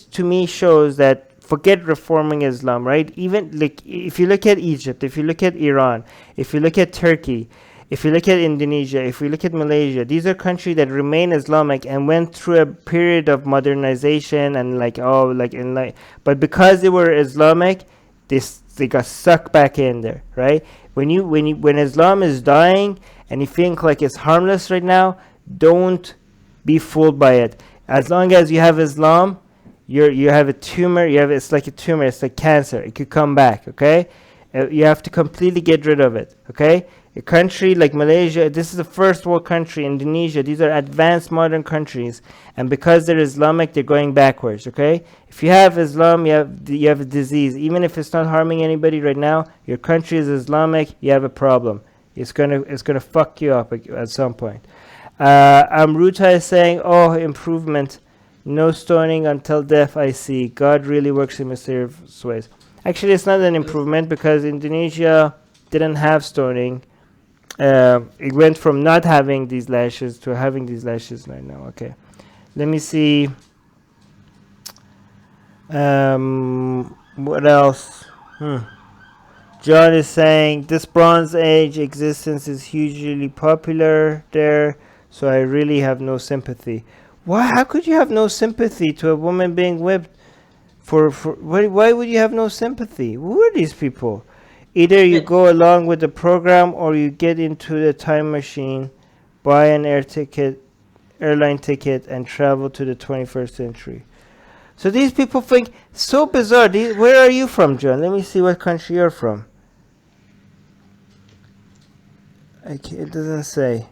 to me shows that forget reforming Islam, right? Even like if you look at Egypt, if you look at Iran, if you look at Turkey, if you look at Indonesia, if we look at Malaysia, these are countries that remain Islamic and went through a period of modernization and but because they were Islamic, they got sucked back in there, right? When Islam is dying and you think like it's harmless right now, don't be fooled by it. As long as you have Islam, you have a tumor. It's like a tumor. It's like cancer. It could come back. Okay, you have to completely get rid of it. Okay. A country like Malaysia, this is a first world country. Indonesia, these are advanced modern countries, and because they're Islamic, they're going backwards. Okay, if you have Islam, you have a disease. Even if it's not harming anybody right now, your country is Islamic. You have a problem. It's gonna fuck you up at some point. Amruta is saying, "Oh, improvement, no stoning until death. I see. God really works in mysterious ways." Actually, it's not an improvement because Indonesia didn't have stoning. It went from not having these lashes to having these lashes right now. Okay, let me see. What else? John is saying this Bronze Age existence is hugely popular there, so I really have no sympathy. Why? How could you have no sympathy to a woman being whipped? Why would you have no sympathy? Who are these people? Either you go along with the program or you get into the time machine buy an airline ticket, and travel to the 21st century. So these people think so bizarre. Where are you from, John? Let me see what country you're from. It doesn't say.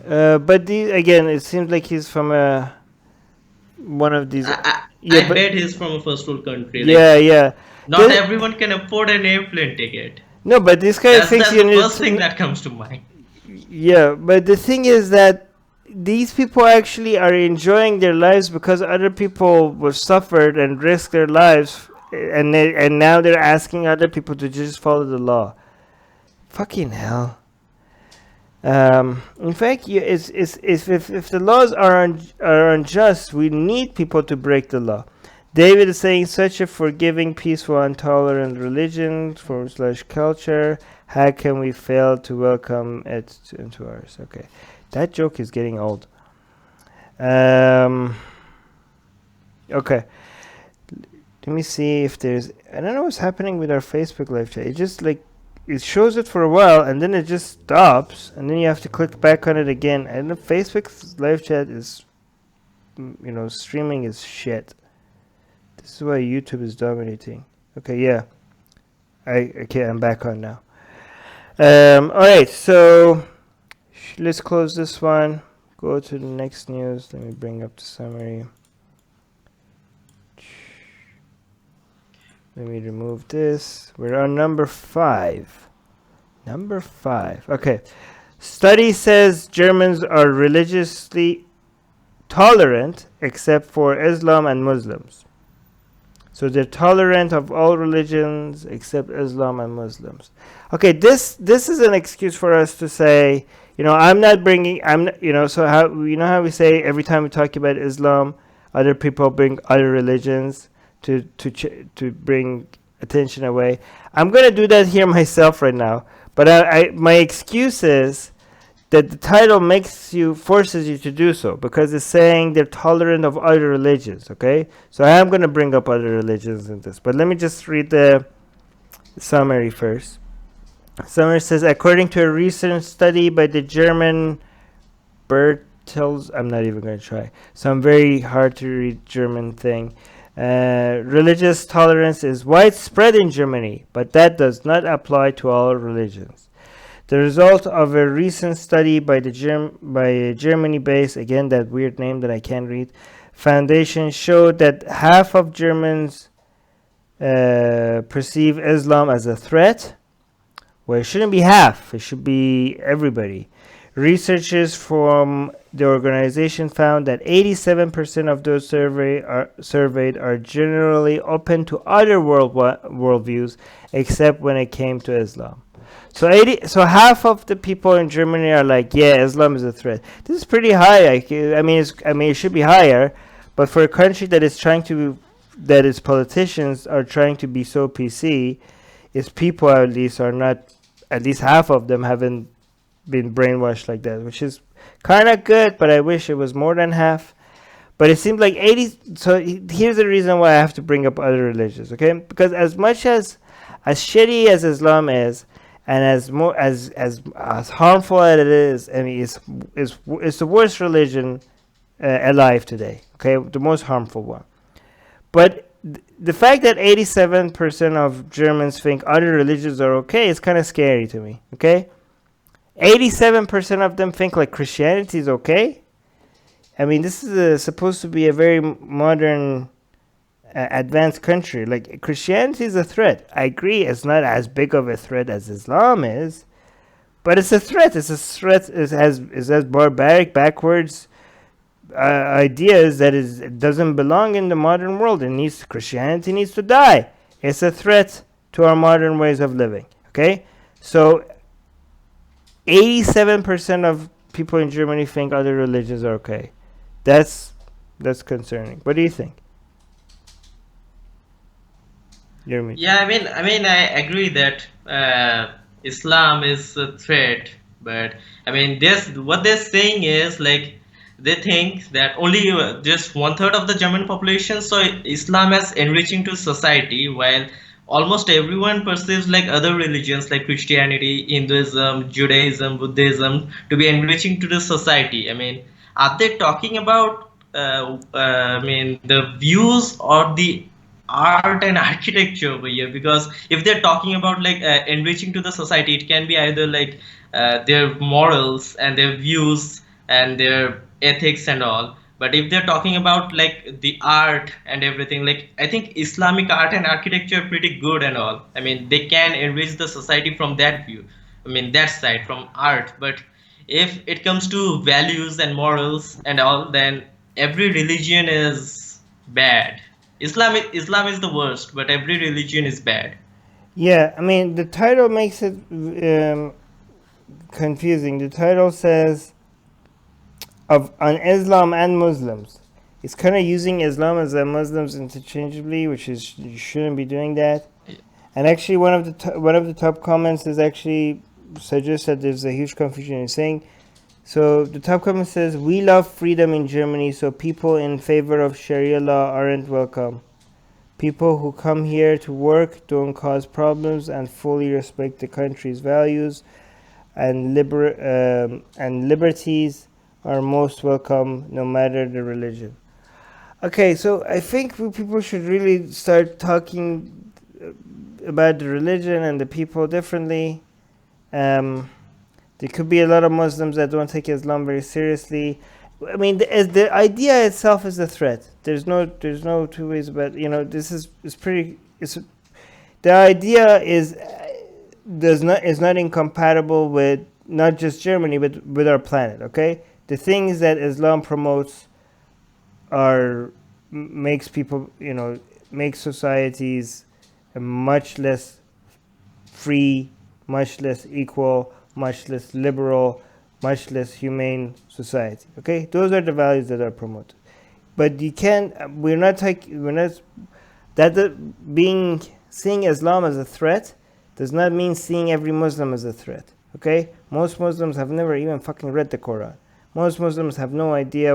But again, it seems like he's from one of these. I bet he's from a first world country. Yeah. Not everyone can afford an airplane ticket. No, but this guy thinks that's the first thing that comes to mind. Yeah, but the thing is that these people actually are enjoying their lives because other people were suffered and risked their lives, and now they're asking other people to just follow the law. Fucking hell. In fact, if the laws are unjust, we need people to break the law. David is saying such a forgiving, peaceful, and tolerant religion / culture. How can we fail to welcome it into ours? Okay. That joke is getting old. Okay. Let me see if there's... I don't know what's happening with our Facebook live chat. It just it shows it for a while and then it just stops and then you have to click back on it again. And the Facebook's live chat is, streaming is shit. This is why YouTube is dominating. Okay, yeah. I'm back on now. Alright, so... let's close this one. Go to the next news. Let me bring up the summary. Let me remove this. We're on number 5. Number 5. Okay. Study says Germans are religiously tolerant except for Islam and Muslims. So they're tolerant of all religions except Islam and Muslims. Okay, this is an excuse for us to say, I'm not bringing, so how we say every time we talk about Islam, other people bring other religions to bring attention away. I'm going to do that here myself right now. But my excuse is that the title forces you to do so because it's saying they're tolerant of other religions, okay? So I am going to bring up other religions in this. But let me just read the summary first. Summary says, according to a recent study by the German Bertels, I'm not even going to try, some very hard to read German thing. Religious tolerance is widespread in Germany, but that does not apply to all religions. The result of a recent study by a Germany-based, again that weird name that I can't read, foundation showed that half of Germans perceive Islam as a threat. Well, it shouldn't be half. It should be everybody. Researchers from the organization found that 87% of those surveyed are generally open to other worldviews, except when it came to Islam. So half of the people in Germany are like, yeah, Islam is a threat. This is pretty high. I mean, it should be higher, but for a country that its politicians are trying to be so PC, its people at least are not. At least half of them haven't been brainwashed like that, which is kind of good, but I wish it was more than half. But it seems like 80. So here's the reason why I have to bring up other religions, okay? Because as much as shitty as Islam is, and as harmful as it is, I mean, it's the worst religion alive today, okay? The most harmful one. But the fact that 87% of Germans think other religions are okay is kind of scary to me, okay? 87% of them think like Christianity is okay. I mean, this is supposed to be a very modern, advanced country. Like, Christianity is a threat. I agree, it's not as big of a threat as Islam is, but it's a threat. It's a threat. It has barbaric, backwards ideas that it doesn't belong in the modern world. Christianity needs to die. It's a threat to our modern ways of living. Okay, so 87% of people in Germany think other religions are okay. That's concerning. What do you think? Jeremy? Yeah, I mean, I agree that Islam is a threat, but I mean, what they're saying is like they think that only just 1/3 of the German population saw Islam as enriching to society, while almost everyone perceives like other religions like Christianity, Hinduism, Judaism, Buddhism to be enriching to the society. I mean, are they talking about the views or the art and architecture over here? Because if they're talking about like enriching to the society, it can be either like their morals and their views and their ethics and all. But if they're talking about like the art and everything, like I think Islamic art and architecture are pretty good and all. I mean, they can enrich the society from that view. I mean, that side from art. But if it comes to values and morals and all, then every religion is bad. Islam is the worst, but every religion is bad. Yeah, I mean, the title makes it confusing. The title says on Islam and Muslims. It's kind of using Islam as Muslims interchangeably, which is, you shouldn't be doing that. And actually, one of the top comments is actually suggests that there's a huge confusion in saying. So the top comment says, "We love freedom in Germany, so people in favor of Sharia law aren't welcome. People who come here to work don't cause problems and fully respect the country's values and liberties are most welcome, no matter the religion." Okay, so I think people should really start talking about the religion and the people differently. There could be a lot of Muslims that don't take Islam very seriously. I mean, the idea itself is a threat. There's no two ways about. The idea is not incompatible with not just Germany but with our planet. Okay, the things that Islam promotes makes people, makes societies much less free, much less equal, much less liberal, much less humane society. Okay, those are the values that are promoted. But you can't. Seeing Islam as a threat does not mean seeing every Muslim as a threat. Okay, most Muslims have never even fucking read the Quran. Most Muslims have no idea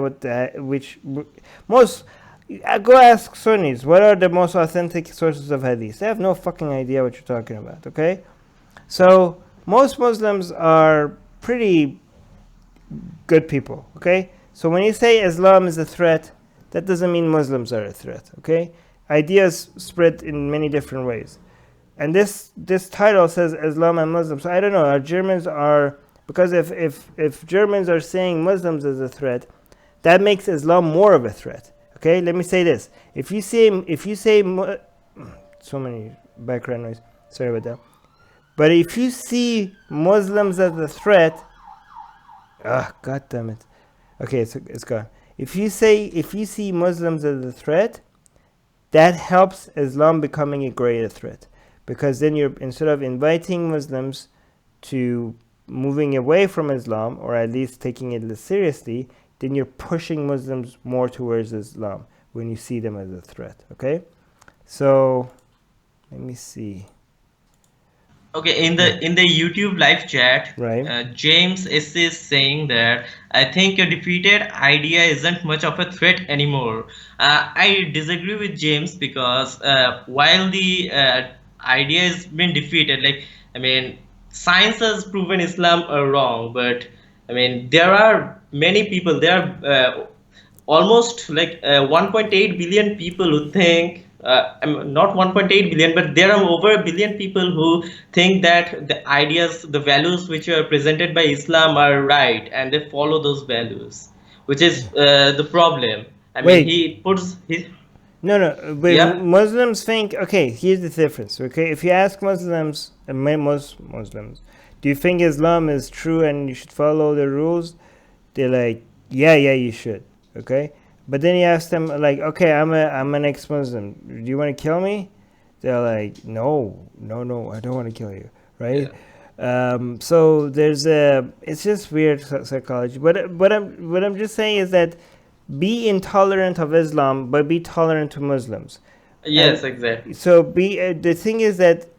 go ask Sunnis, what are the most authentic sources of hadith? They have no fucking idea what you're talking about, okay? So, most Muslims are pretty good people, okay? So when you say Islam is a threat, that doesn't mean Muslims are a threat, okay? Ideas spread in many different ways. And this title says Islam and Muslims. So I don't know, because if Germans are saying Muslims as a threat, that makes Islam more of a threat. Okay, let me say this: if you say so many background noise, sorry about that. But if you see Muslims as a threat, god damn it. Okay, it's gone. If you see Muslims as a threat, that helps Islam becoming a greater threat, because then you're, instead of inviting Muslims to moving away from Islam, or at least taking it less seriously, then you're pushing Muslims more towards Islam when you see them as a threat. Okay, so let me see. Okay, in the YouTube live chat, Right. James is saying that I think a defeated idea isn't much of a threat anymore. I disagree with James, because while the idea has been defeated, like, I mean, science has proven Islam wrong, but I mean, there are many people. There are almost like 1.8 billion people who think, not 1.8 billion, but there are over a billion people who think that the ideas, the values which are presented by Islam are right, and they follow those values, which is the problem. I mean, Wait. he puts his. No. Yeah. Muslims think. Okay, here's the difference. Okay, if you ask Muslims, most Muslims, do you think Islam is true and you should follow the rules? They're like, yeah, you should. Okay, but then you ask them, like, okay, I'm an ex-Muslim. Do you want to kill me? They're like, no, I don't want to kill you, right? Yeah. So it's just weird psychology. But what I'm just saying is that be intolerant of Islam, but be tolerant to Muslims. Yes, exactly. So the thing is that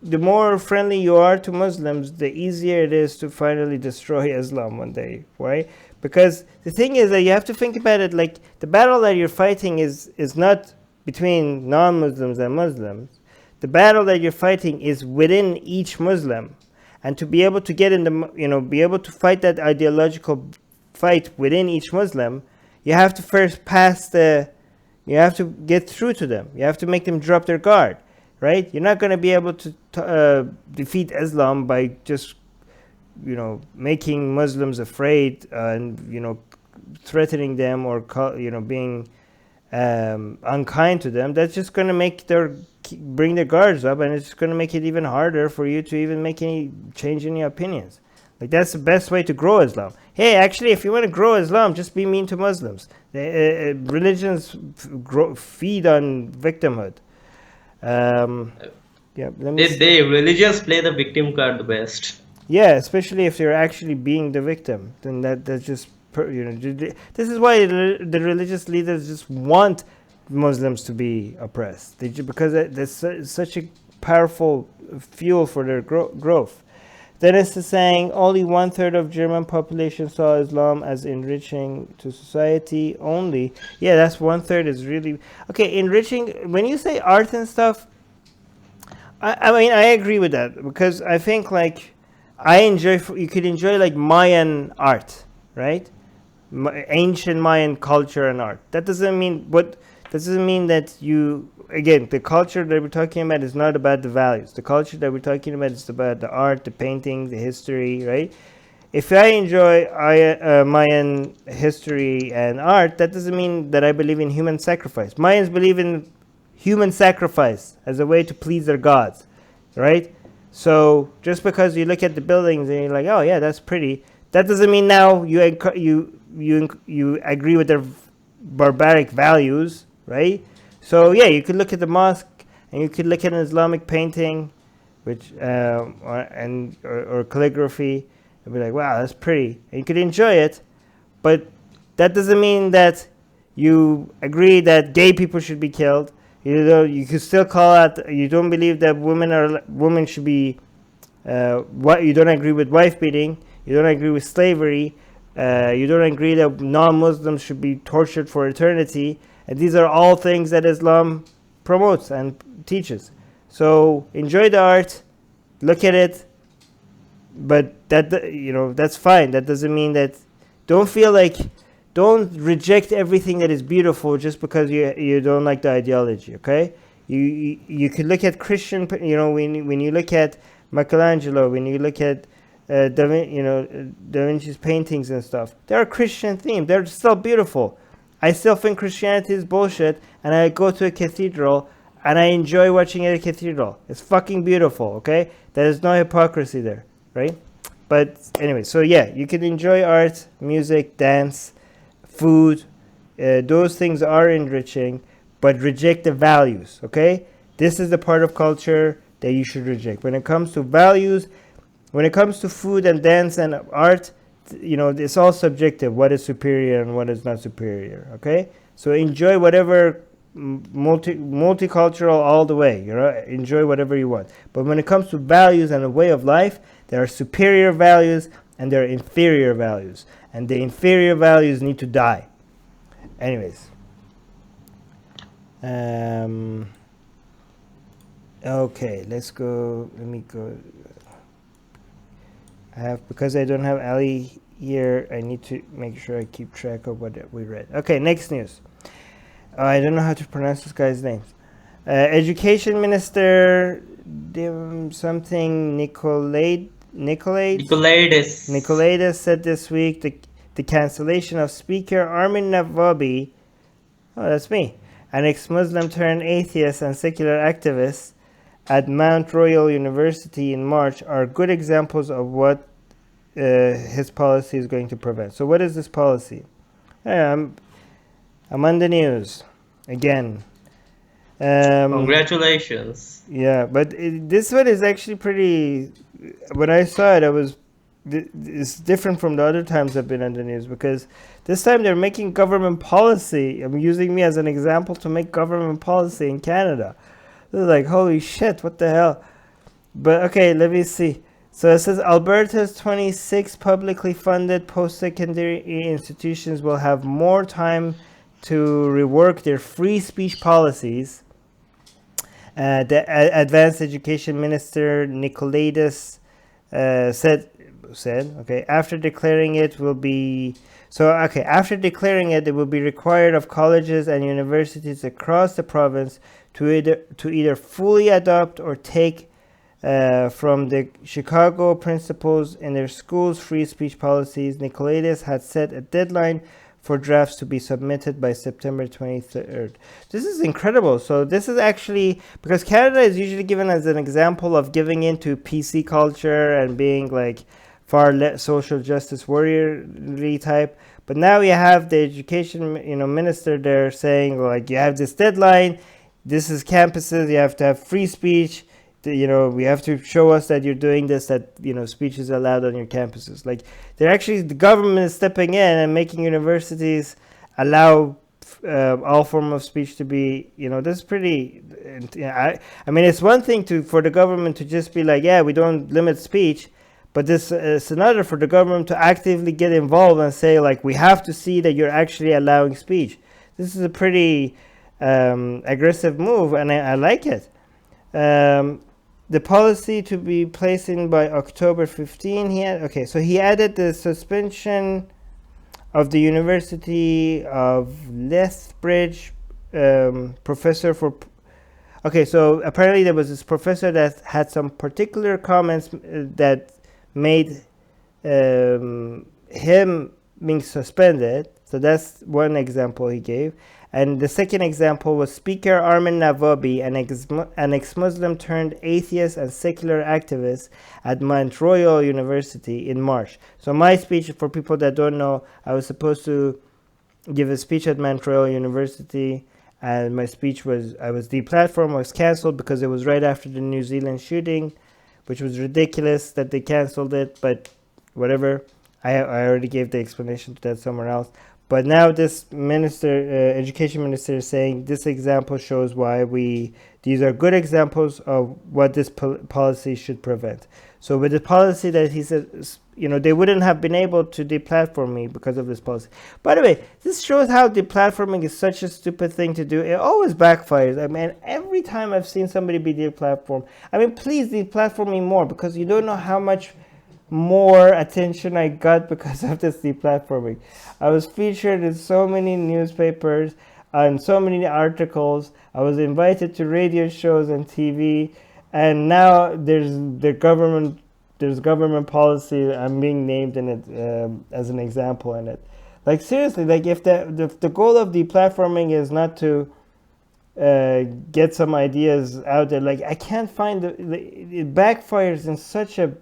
the more friendly you are to Muslims, the easier it is to finally destroy Islam one day, right? Because the thing is that you have to think about it, like, the battle that you're fighting is not between non-Muslims and Muslims. The battle that you're fighting is within each Muslim. And to be able to get in the, be able to fight that ideological fight within each Muslim, you have to first you have to get through to them. You have to make them drop their guard, right? You're not going to be able to defeat Islam by just, making Muslims afraid and, threatening them or, being unkind to them. That's just going to bring their guards up, and it's going to make it even harder for you to even change any opinions. Like, that's the best way to grow Islam. Hey, actually, if you want to grow Islam, just be mean to Muslims. Religions feed on victimhood. Religions play the victim card the best. Yeah, especially if they're actually being the victim, then that's just this is why the religious leaders just want Muslims to be oppressed. Because there's such a powerful fuel for their growth. Then it's saying only 1/3 of German population saw Islam as enriching to society only. Yeah, that's 1/3 is really okay. Enriching, when you say art and stuff, I mean I agree with that, because I think you could enjoy like Mayan art, right? Ancient Mayan culture and art. That doesn't mean that again, the culture that we're talking about is not about the values. The culture that we're talking about is about the art, the painting, the history, right? If I enjoy Mayan history and art, that doesn't mean that I believe in human sacrifice. Mayans believe in human sacrifice as a way to please their gods, right? So just because you look at the buildings and you're like, oh yeah, that's pretty, that doesn't mean now you agree with their barbaric values, right? So yeah, you could look at the mosque and you could look at an Islamic painting, which or calligraphy, and be like, wow, that's pretty, and you could enjoy it, but that doesn't mean that you agree that gay people should be killed. You could still call out. You don't believe that women should be. You don't agree with wife beating. You don't agree with slavery. You don't agree that non-Muslims should be tortured for eternity. And these are all things that Islam promotes and teaches. So enjoy the art, look at it, but that's fine. That doesn't mean that. Don't reject everything that is beautiful just because you don't like the ideology. Okay, you could look at Christian. When you look at Michelangelo, when you look at Da Vinci's paintings and stuff, they are Christian themed. They're still beautiful. I still think Christianity is bullshit, and I go to a cathedral and I enjoy watching at a cathedral. It's fucking beautiful. Okay, there is no hypocrisy there, right? But anyway, so yeah, you can enjoy art, music, dance, food. Those things are enriching, but reject the values. Okay, this is the part of culture that you should reject. When it comes to values, when it comes to food and dance and art, it's all subjective. What is superior and what is not superior. Okay, so enjoy whatever, multicultural all the way. Enjoy whatever you want. But when it comes to values and a way of life, there are superior values and there are inferior values, and the inferior values need to die. Anyways, okay, let's go. Let me go. Because I don't have Ali here, I need to make sure I keep track of what we read. Okay, next news. I don't know how to pronounce this guy's name. Education Minister something Nicolaides said this week the cancellation of Speaker Armin Navabi, oh that's me, an ex-Muslim turned atheist and secular activist at Mount Royal University in March, are good examples of what his policy is going to prevent. So what is this policy? I'm on the news again. Congratulations. Yeah, but this one is actually pretty. When I saw it, it's different from the other times I've been on the news, because this time they're making government policy. I'm using me as an example to make government policy in Canada. They're like, holy shit, what the hell? But okay, let me see. So it says Alberta's 26 publicly funded post-secondary institutions will have more time to rework their free speech policies The Advanced Education Minister Nicolaides said, okay, after declaring it, it will be required of colleges and universities across the province to either fully adopt or take from the Chicago principles in their schools' free speech policies. Nicolaides had set a deadline for drafts to be submitted by September 23rd. This is incredible. So this is actually, because Canada is usually given as an example of giving into PC culture and being like far social justice warrior type. But now you have the education, minister there saying like, you have this deadline. This is campuses. You have to have free speech. We have to show us that you're doing this, that, speech is allowed on your campuses. Like, the government is stepping in and making universities allow all form of speech to be, this is pretty, I mean, it's one thing for the government to just be like, yeah, we don't limit speech, but this is another for the government to actively get involved and say, like, we have to see that you're actually allowing speech. This is a pretty aggressive move, and I like it. The policy to be placed in by October 15. He added the suspension of the University of Lethbridge professor for. Okay, so apparently there was this professor that had some particular comments that made him being suspended. So that's one example he gave. And the second example was Speaker Armin Navabi, an ex-Muslim turned atheist and secular activist at Mount Royal University in March. So my speech, for people that don't know, I was supposed to give a speech at Mount Royal University, and my speech was deplatformed, was cancelled because it was right after the New Zealand shooting, which was ridiculous that they cancelled it, but whatever. I already gave the explanation to that somewhere else. But now this education minister is saying this example shows why these are good examples of what this policy should prevent. So with the policy that he said, they wouldn't have been able to deplatform me because of this policy. By the way, this shows how deplatforming is such a stupid thing to do. It always backfires. I mean, every time I've seen somebody be deplatformed, please deplatform me more, because you don't know how much more attention I got because of this deplatforming. I was featured in so many newspapers and so many articles. I was invited to radio shows and TV, and now there's government policy. I'm being named in it as an example in it. Like, seriously, like, if the goal of deplatforming is not to get some ideas out there, like, I can't find it backfires in such a.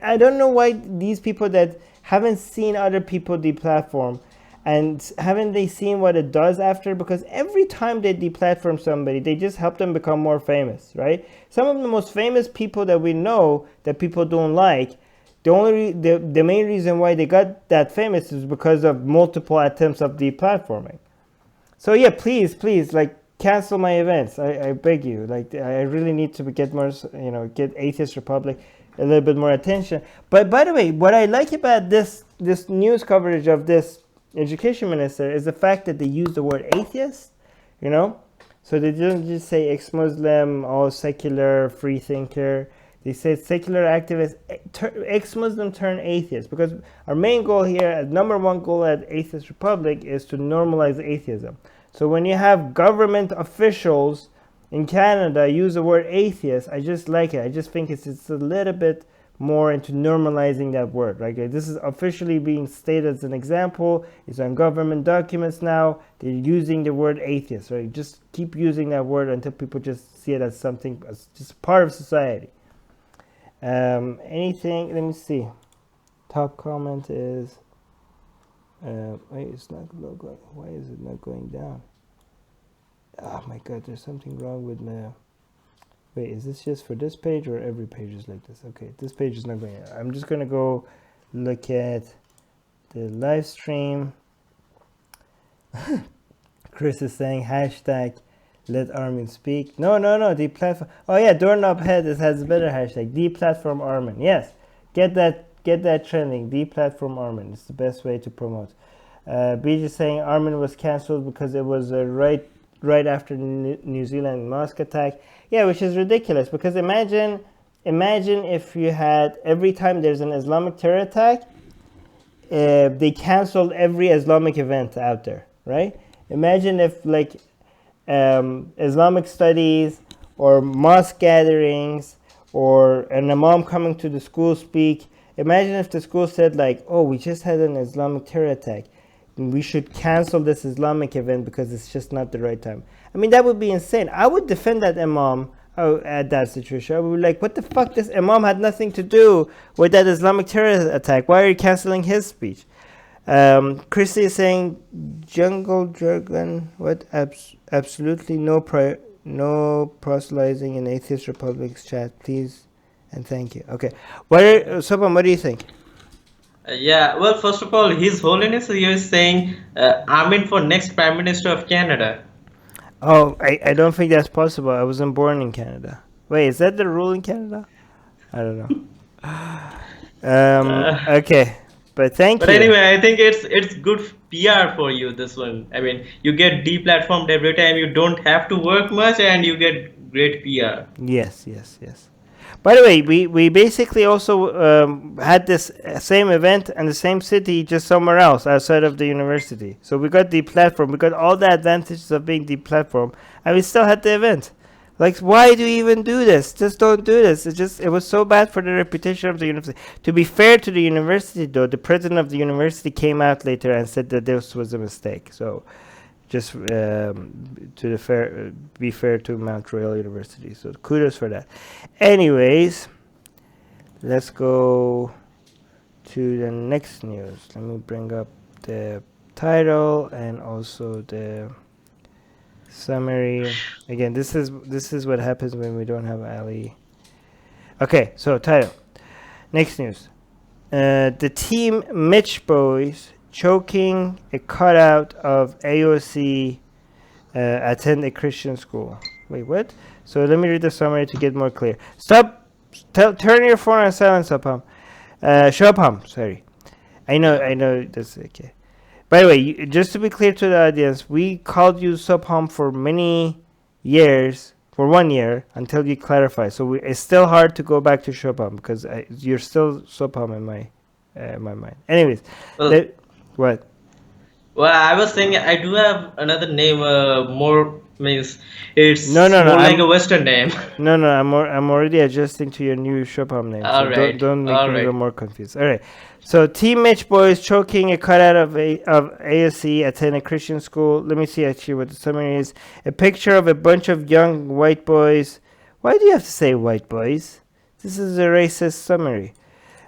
I don't know why these people that haven't seen other people deplatform, and haven't they seen what it does after? Because every time they deplatform somebody, they just help them become more famous, right? Some of the most famous people that we know that people don't like, the main reason why they got that famous is because of multiple attempts of deplatforming. So yeah, please, like, cancel my events. I beg you. Like, I really need to get more, get Atheist Republic a little bit more attention. But by the way, what I like about this news coverage of this education minister is the fact that they use the word atheist, so they didn't just say ex-Muslim or secular free thinker. They said secular activist, ex-Muslim turned atheist, because our main goal here, number one goal at Atheist Republic, is to normalize atheism. So when you have government officials in Canada use the word atheist, I just like it. I just think it's a little bit more into normalizing that word, right? This is officially being stated as an example. It's on government documents now. They're using the word atheist, right? Just keep using that word until people just see it as something, as just part of society. Anything, let me see. Top comment is, wait, it's not going, why is it not going down? Oh my god, there's something wrong with my. Wait, is this just for this page, or every page is like this? Okay, this page is not going. I'm just gonna go look at the live stream. Chris is saying hashtag let Armin speak. No, the platform. Oh yeah, Doorknob Head has a better hashtag. Deplatform Armin. Yes, get that trending. Deplatform Armin. It's the best way to promote. Beach is saying Armin was cancelled because it was a right right after New Zealand mosque attack. Yeah, which is ridiculous because imagine if you had every time there's an Islamic terror attack, they canceled every Islamic event out there, right? Imagine if like Islamic studies or mosque gatherings or an imam coming to the school speak. Imagine if the school said like, oh, we just had an Islamic terror attack. We should cancel this Islamic event because it's just not the right time. I mean, that would be insane. I would defend that imam at that situation. I would be like, what the fuck? This imam had nothing to do with that Islamic terror attack. Why are you canceling his speech? Christy is saying, jungle jargon, what? Absolutely no proselytizing in Atheist Republic's chat, please and thank you. Okay. Sobham, what do you think? Yeah, well, first of all, His Holiness here is saying Armin for next Prime Minister of Canada. Oh, I don't think that's possible. I wasn't born in Canada. Wait, is that the rule in Canada? I don't know. Okay, but thank you. But anyway, I think it's good PR for you, this one. I mean, you get deplatformed every time. You don't have to work much and you get great PR. Yes. By the way, we basically also had this same event in the same city, just somewhere else outside of the university. So we got deplatformed. We got all the advantages of being deplatformed, and we still had the event. Like, why do you even do this? Just don't do this. It was so bad for the reputation of the university. To be fair to the university, though, the president of the university came out later and said that this was a mistake. So, just be fair to Mount Royal University. So kudos for that. Anyways, let's go to the next news. Let me bring up the title and also the summary. Again, this is what happens when we don't have Ali. Okay, so title. Next news. The Team Mitch boys choking a cutout of AOC attend a Christian school. Wait, what? So let me read the summary to get more clear. Stop. Turn your phone on silent, Shobham. Sorry. I know that's okay. By the way, just to be clear to the audience, we called you Subham for many years, for 1 year, until you clarify. So it's still hard to go back to Shobham because you're still Subham in my mind. Anyways, what? Well, I was saying I do have another name. More means it's no, more like a Western name. No, I'm already adjusting to your new Shobham name. All so right. Don't make me even more confused. All right. So Team Mitch boys choking a cutout of ASC attend a Christian school. Let me see actually what the summary is. A picture of a bunch of young white boys. Why do you have to say white boys? This is a racist summary.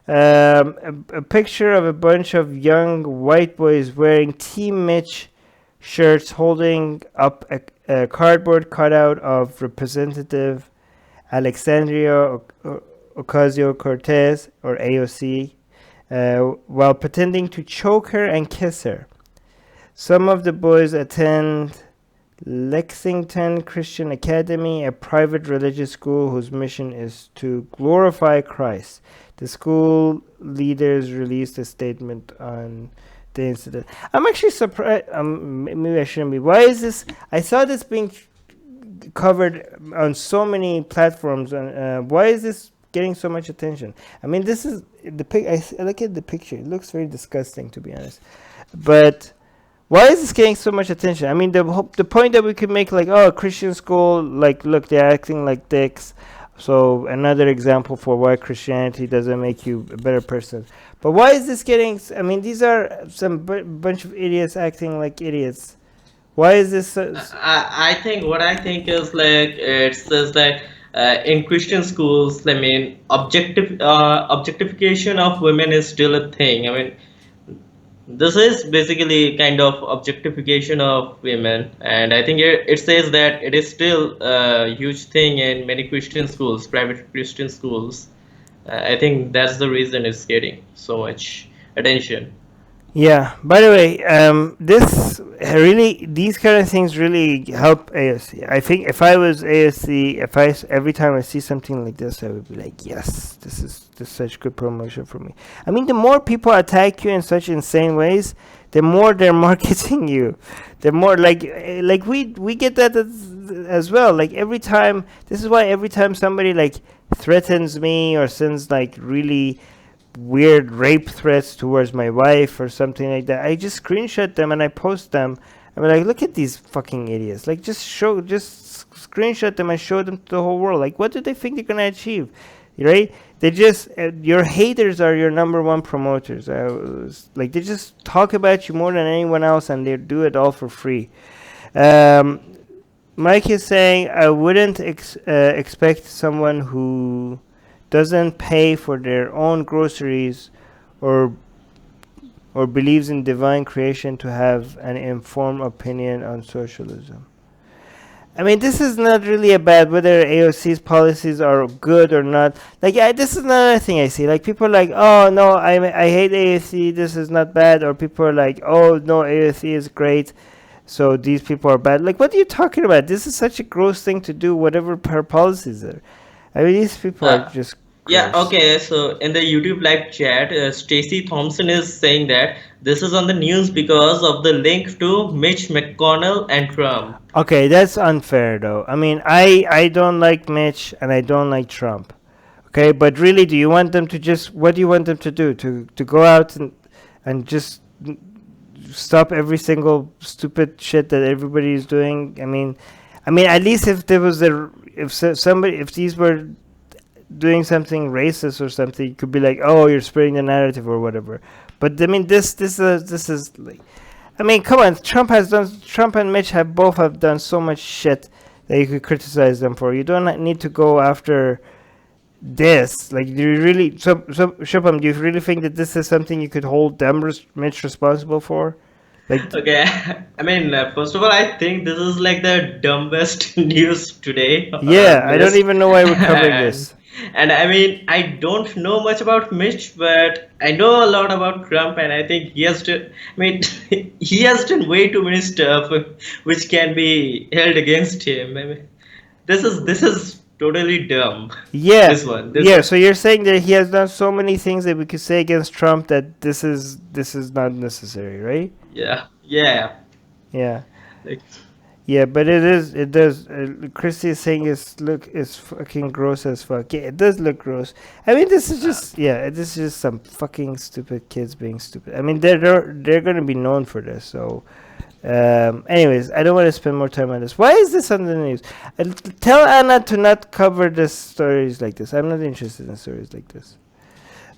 A picture of a bunch of young white boys wearing Team Mitch shirts holding up a cardboard cutout of Representative Alexandria Ocasio-Cortez, or AOC, while pretending to choke her and kiss her. Some of the boys attend Lexington Christian Academy, a private religious school whose mission is to glorify Christ. The school leaders released a statement on the incident. I'm actually surprised. Maybe I shouldn't be. Why is this? I saw this being covered on so many platforms. And why is this getting so much attention? I mean, this is the pic. I look at the picture. It looks very disgusting, to be honest. But why is this getting so much attention? I mean, the point that we could make, like, oh, Christian school, like, look, they're acting like dicks. So another example for why Christianity doesn't make you a better person. But why is this getting? I mean, these are some bunch of idiots acting like idiots. Why is this? I think what I think is like it says that in Christian schools, I mean, objectification of women is still a thing. I mean, this is basically kind of objectification of women, and I think it says that it is still a huge thing in many Christian schools, private Christian schools. I think that's the reason it's getting so much attention. Yeah. By the way, these kind of things really help ASC. I think if I was ASC, every time I see something like this, I would be like, yes, this is such good promotion for me. I mean, the more people attack you in such insane ways, the more they're marketing you, the more like we get that as well. Like every time, this is why every time somebody like threatens me or sends like really weird rape threats towards my wife or something like that, I just screenshot them and I post them. I'm like, look at these fucking idiots. Like, just screenshot them and show them to the whole world. Like, what do they think they're gonna achieve, right? They just your haters are your number one promoters. Like, they just talk about you more than anyone else, and they do it all for free. Mike is saying, I wouldn't expect someone who doesn't pay for their own groceries or believes in divine creation to have an informed opinion on socialism. I mean, this is not really about whether AOC's policies are good or not. Like, this is another thing I see. Like, people are like, oh, no, I hate AOC, this is not bad. Or people are like, oh, no, AOC is great, so these people are bad. Like, what are you talking about? This is such a gross thing to do, whatever her policies are. I mean, these people are just Yeah, gross. okay. So in the YouTube live chat, Stacey Thompson is saying that this is on the news because of the link to Mitch McConnell and Trump. Okay, that's unfair, though. I mean, I don't like Mitch and I don't like Trump. Okay, but really, do you want them to just? What do you want them to do? To go out and just stop every single stupid shit that everybody is doing? I mean, at least if there was if these were doing something racist or something, you could be like, oh, you're spreading the narrative or whatever. But I mean, this is like, I mean, come on, Trump and Mitch have done so much shit that you could criticize them for. You don't need to go after this. Like, do you really, so Shubham, do you really think that this is something you could hold Mitch responsible for? Like, Okay, I mean, first of all, I think this is like the dumbest news today on our yeah, I don't list. even know why we're covering this. And I mean, I don't know much about Mitch, but I know a lot about Trump, and I think he has to. I mean, he has done way too many stuff which can be held against him. I mean, this is totally dumb. Yeah, This one, yeah. So you're saying that he has done so many things that we could say against Trump that this is not necessary, right? yeah, Yeah, like, yeah. But it does. Christy is saying it's fucking gross as fuck. Yeah, it does look gross. I mean, this is just this is just some fucking stupid kids being stupid. I mean, they're gonna be known for this. So, anyways, I don't want to spend more time on this. Why is this on the news? Tell Anna to not cover this stories like this. I'm not interested in stories like this.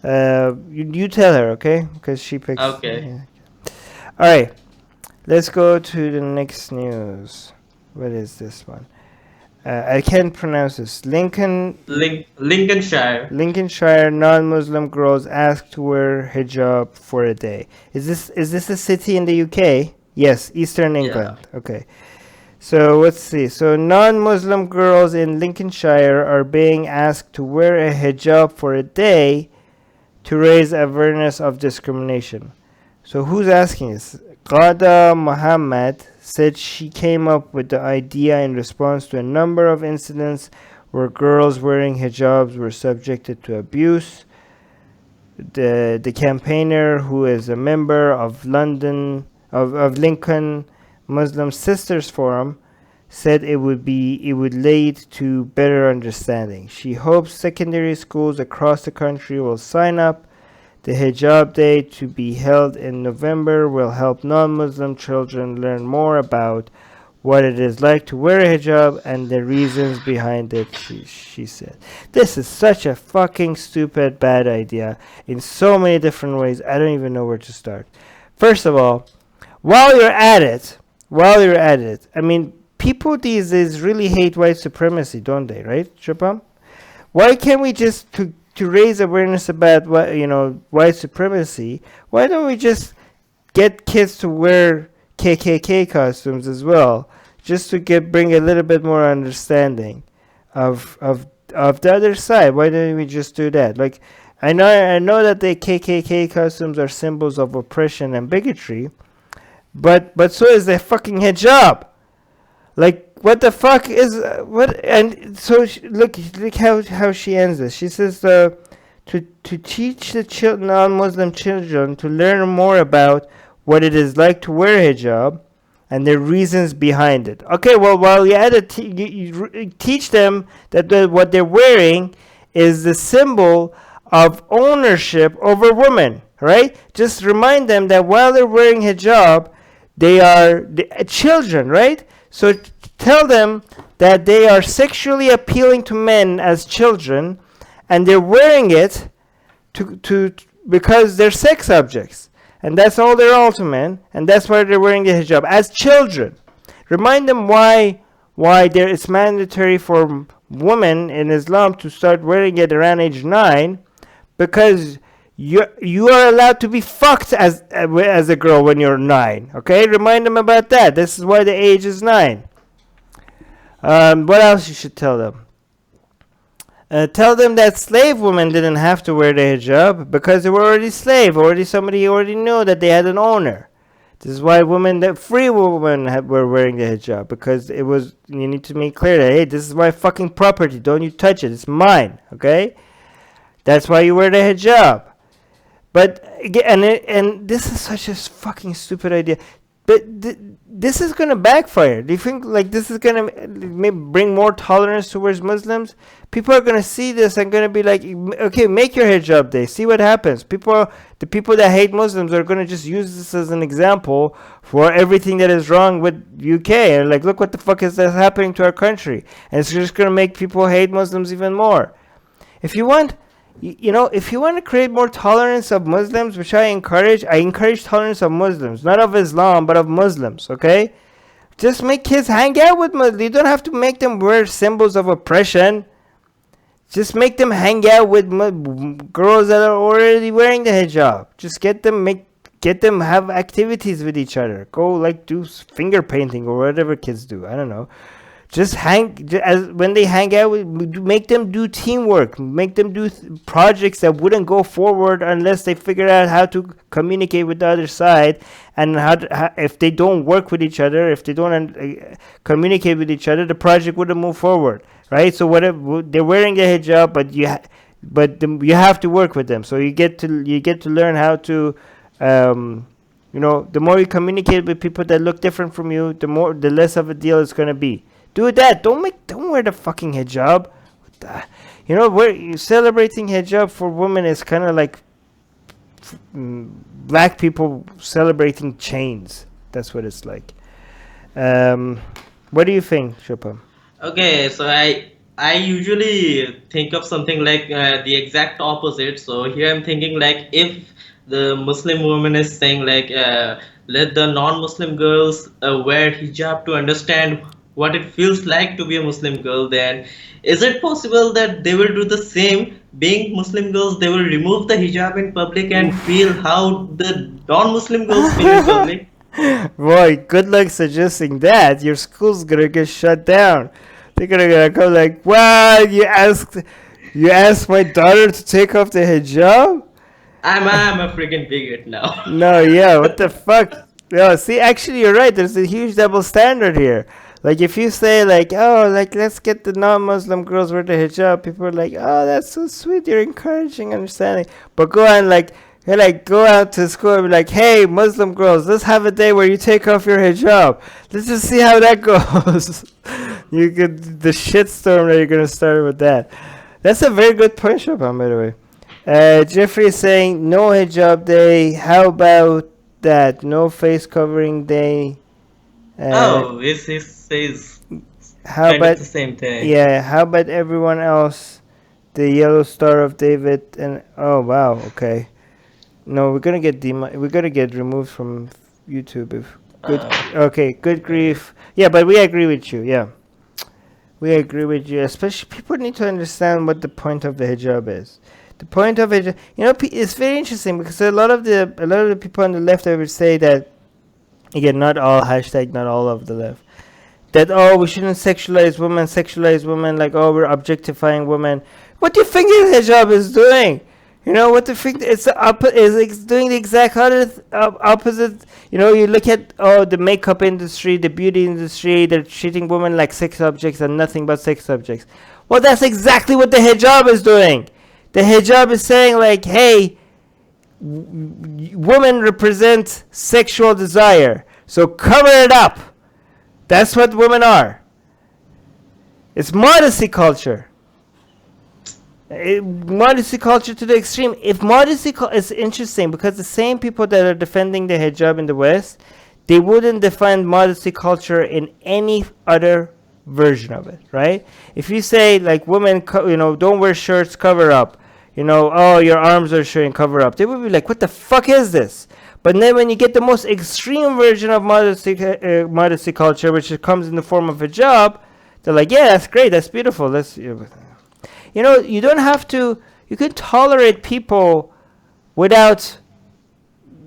You tell her, okay? Because she picks. okay. Yeah. All right, let's go to the next news. What is this one? I can't pronounce this. Lincolnshire. Lincolnshire non-Muslim girls asked to wear hijab for a day. Is this a city in the UK? Yes, Eastern England. Yeah. Okay. So let's see. So non-Muslim girls in Lincolnshire are being asked to wear a hijab for a day to raise awareness of discrimination. So who's asking this? Qada Muhammad said she came up with the idea in response to a number of incidents where girls wearing hijabs were subjected to abuse. The campaigner, who is a member of Lincoln Muslim Sisters Forum, said it would lead to better understanding. She hopes secondary schools across the country will sign up. The hijab day, to be held in November, will help non-Muslim children learn more about what it is like to wear a hijab and the reasons behind it, she said. This is such a fucking stupid, bad idea in so many different ways. I don't even know where to start. First of all, while you're at it, I mean, people these days really hate white supremacy, don't they, right, Shubham? Why can't we just, to raise awareness about white supremacy, why don't we just get kids to wear KKK costumes as well, just to bring a little bit more understanding of the other side? Why don't we just do that? Like, I know that the KKK costumes are symbols of oppression and bigotry, but so is the fucking hijab. Like, what the fuck is what? And so look how she ends this. She says to teach the non-Muslim children to learn more about what it is like to wear a hijab and the reasons behind it. Okay, well, you had to you teach them that what they're wearing is the symbol of ownership over women, right? Just remind them that while they're wearing hijab, they are children, right? So tell them that they are sexually appealing to men as children, and they're wearing it to because they're sex objects, and that's all they're all to men, and that's why they're wearing the hijab as children. Remind them why it's mandatory for women in Islam to start wearing it around age 9, because you are allowed to be fucked as a girl when you're 9. Okay, remind them about that. This is why the age is 9. What else you should tell them? Tell them that slave women didn't have to wear the hijab because they were already slave. Somebody already knew that they had an owner. This is why free women were wearing the hijab, because it was, you need to make clear that, hey, this is my fucking property. Don't you touch it. It's mine. Okay? That's why you wear the hijab. But and this is such a fucking stupid idea. But this is gonna backfire. Do you think like this is gonna bring more tolerance towards Muslims? People are gonna see this and gonna be like, okay, make your hijab day. See what happens. The people that hate Muslims are gonna just use this as an example for everything that is wrong with UK. And like, look what the fuck is that happening to our country? And it's just gonna make people hate Muslims even more. If you want to create more tolerance of Muslims, which I encourage tolerance of Muslims, not of Islam, but of Muslims, okay? Just make kids hang out with Muslims. You don't have to make them wear symbols of oppression. Just make them hang out with girls that are already wearing the hijab. Just get them have activities with each other. Go like do finger painting or whatever kids do. I don't know. Just when they hang out, make them do teamwork. Make them do projects that wouldn't go forward unless they figure out how to communicate with the other side, and if they don't work with each other, if they don't communicate with each other, the project wouldn't move forward, right? So whatever, they're wearing the hijab, but you have to work with them. So you get to learn how to. The more you communicate with people that look different from you, the less of a deal it's gonna be. Do that. Don't wear the fucking hijab. Celebrating hijab for women is kind of like black people celebrating chains. That's what it's like. What do you think, Shubham? Okay, so I usually think of something like the exact opposite. So here I'm thinking like, if the Muslim woman is saying like, let the non-Muslim girls wear hijab to understand what it feels like to be a Muslim girl, then is it possible that they will do the same? Being Muslim girls, they will remove the hijab in public and feel how the non-Muslim girls feel in public? Boy, good luck suggesting that. Your school's gonna get shut down. They're gonna go like, wow, you asked my daughter to take off the hijab? I'm a freaking bigot now. No, yeah, what the fuck? No, see, actually, you're right. There's a huge double standard here. Like, if you say, like, oh, like, let's get the non-Muslim girls wear the hijab, people are like, oh, that's so sweet. You're encouraging understanding. But go out to school and be like, hey, Muslim girls, let's have a day where you take off your hijab. Let's just see how that goes. The shitstorm that you're going to start with that. That's a very good point, Shubham, by the way. Jeffrey is saying, no hijab day. How about that? No face covering day. This says how about the same thing. Yeah, how about everyone else? The Yellow Star of David and oh wow, okay. No, we're gonna get removed from YouTube if good grief. Yeah, but we agree with you. Yeah, we agree with you. Especially people need to understand what the point of the hijab is. The point of it, it's very interesting because a lot of the people on the left would say that, again, not all of the left, that, oh, we shouldn't sexualize women, like, oh, we're objectifying women. What do you think the hijab is doing? What do you think? It's doing the exact opposite. You look at, the makeup industry, the beauty industry, they're treating women like sex objects and nothing but sex objects. Well, that's exactly what the hijab is doing. The hijab is saying, like, hey, women represent sexual desire, so cover it up. That's what women are. It's modesty culture. Modesty culture to the extreme. If modesty it's interesting because the same people that are defending the hijab in the West, they wouldn't defend modesty culture in any other version of it, right? If you say like women, don't wear shirts, cover up, oh, your arms are showing, cover up, they would be like, what the fuck is this? But then when you get the most extreme version of modesty culture, which comes in the form of a hijab, they're like, yeah, that's great, that's beautiful, you don't have to, you can tolerate people without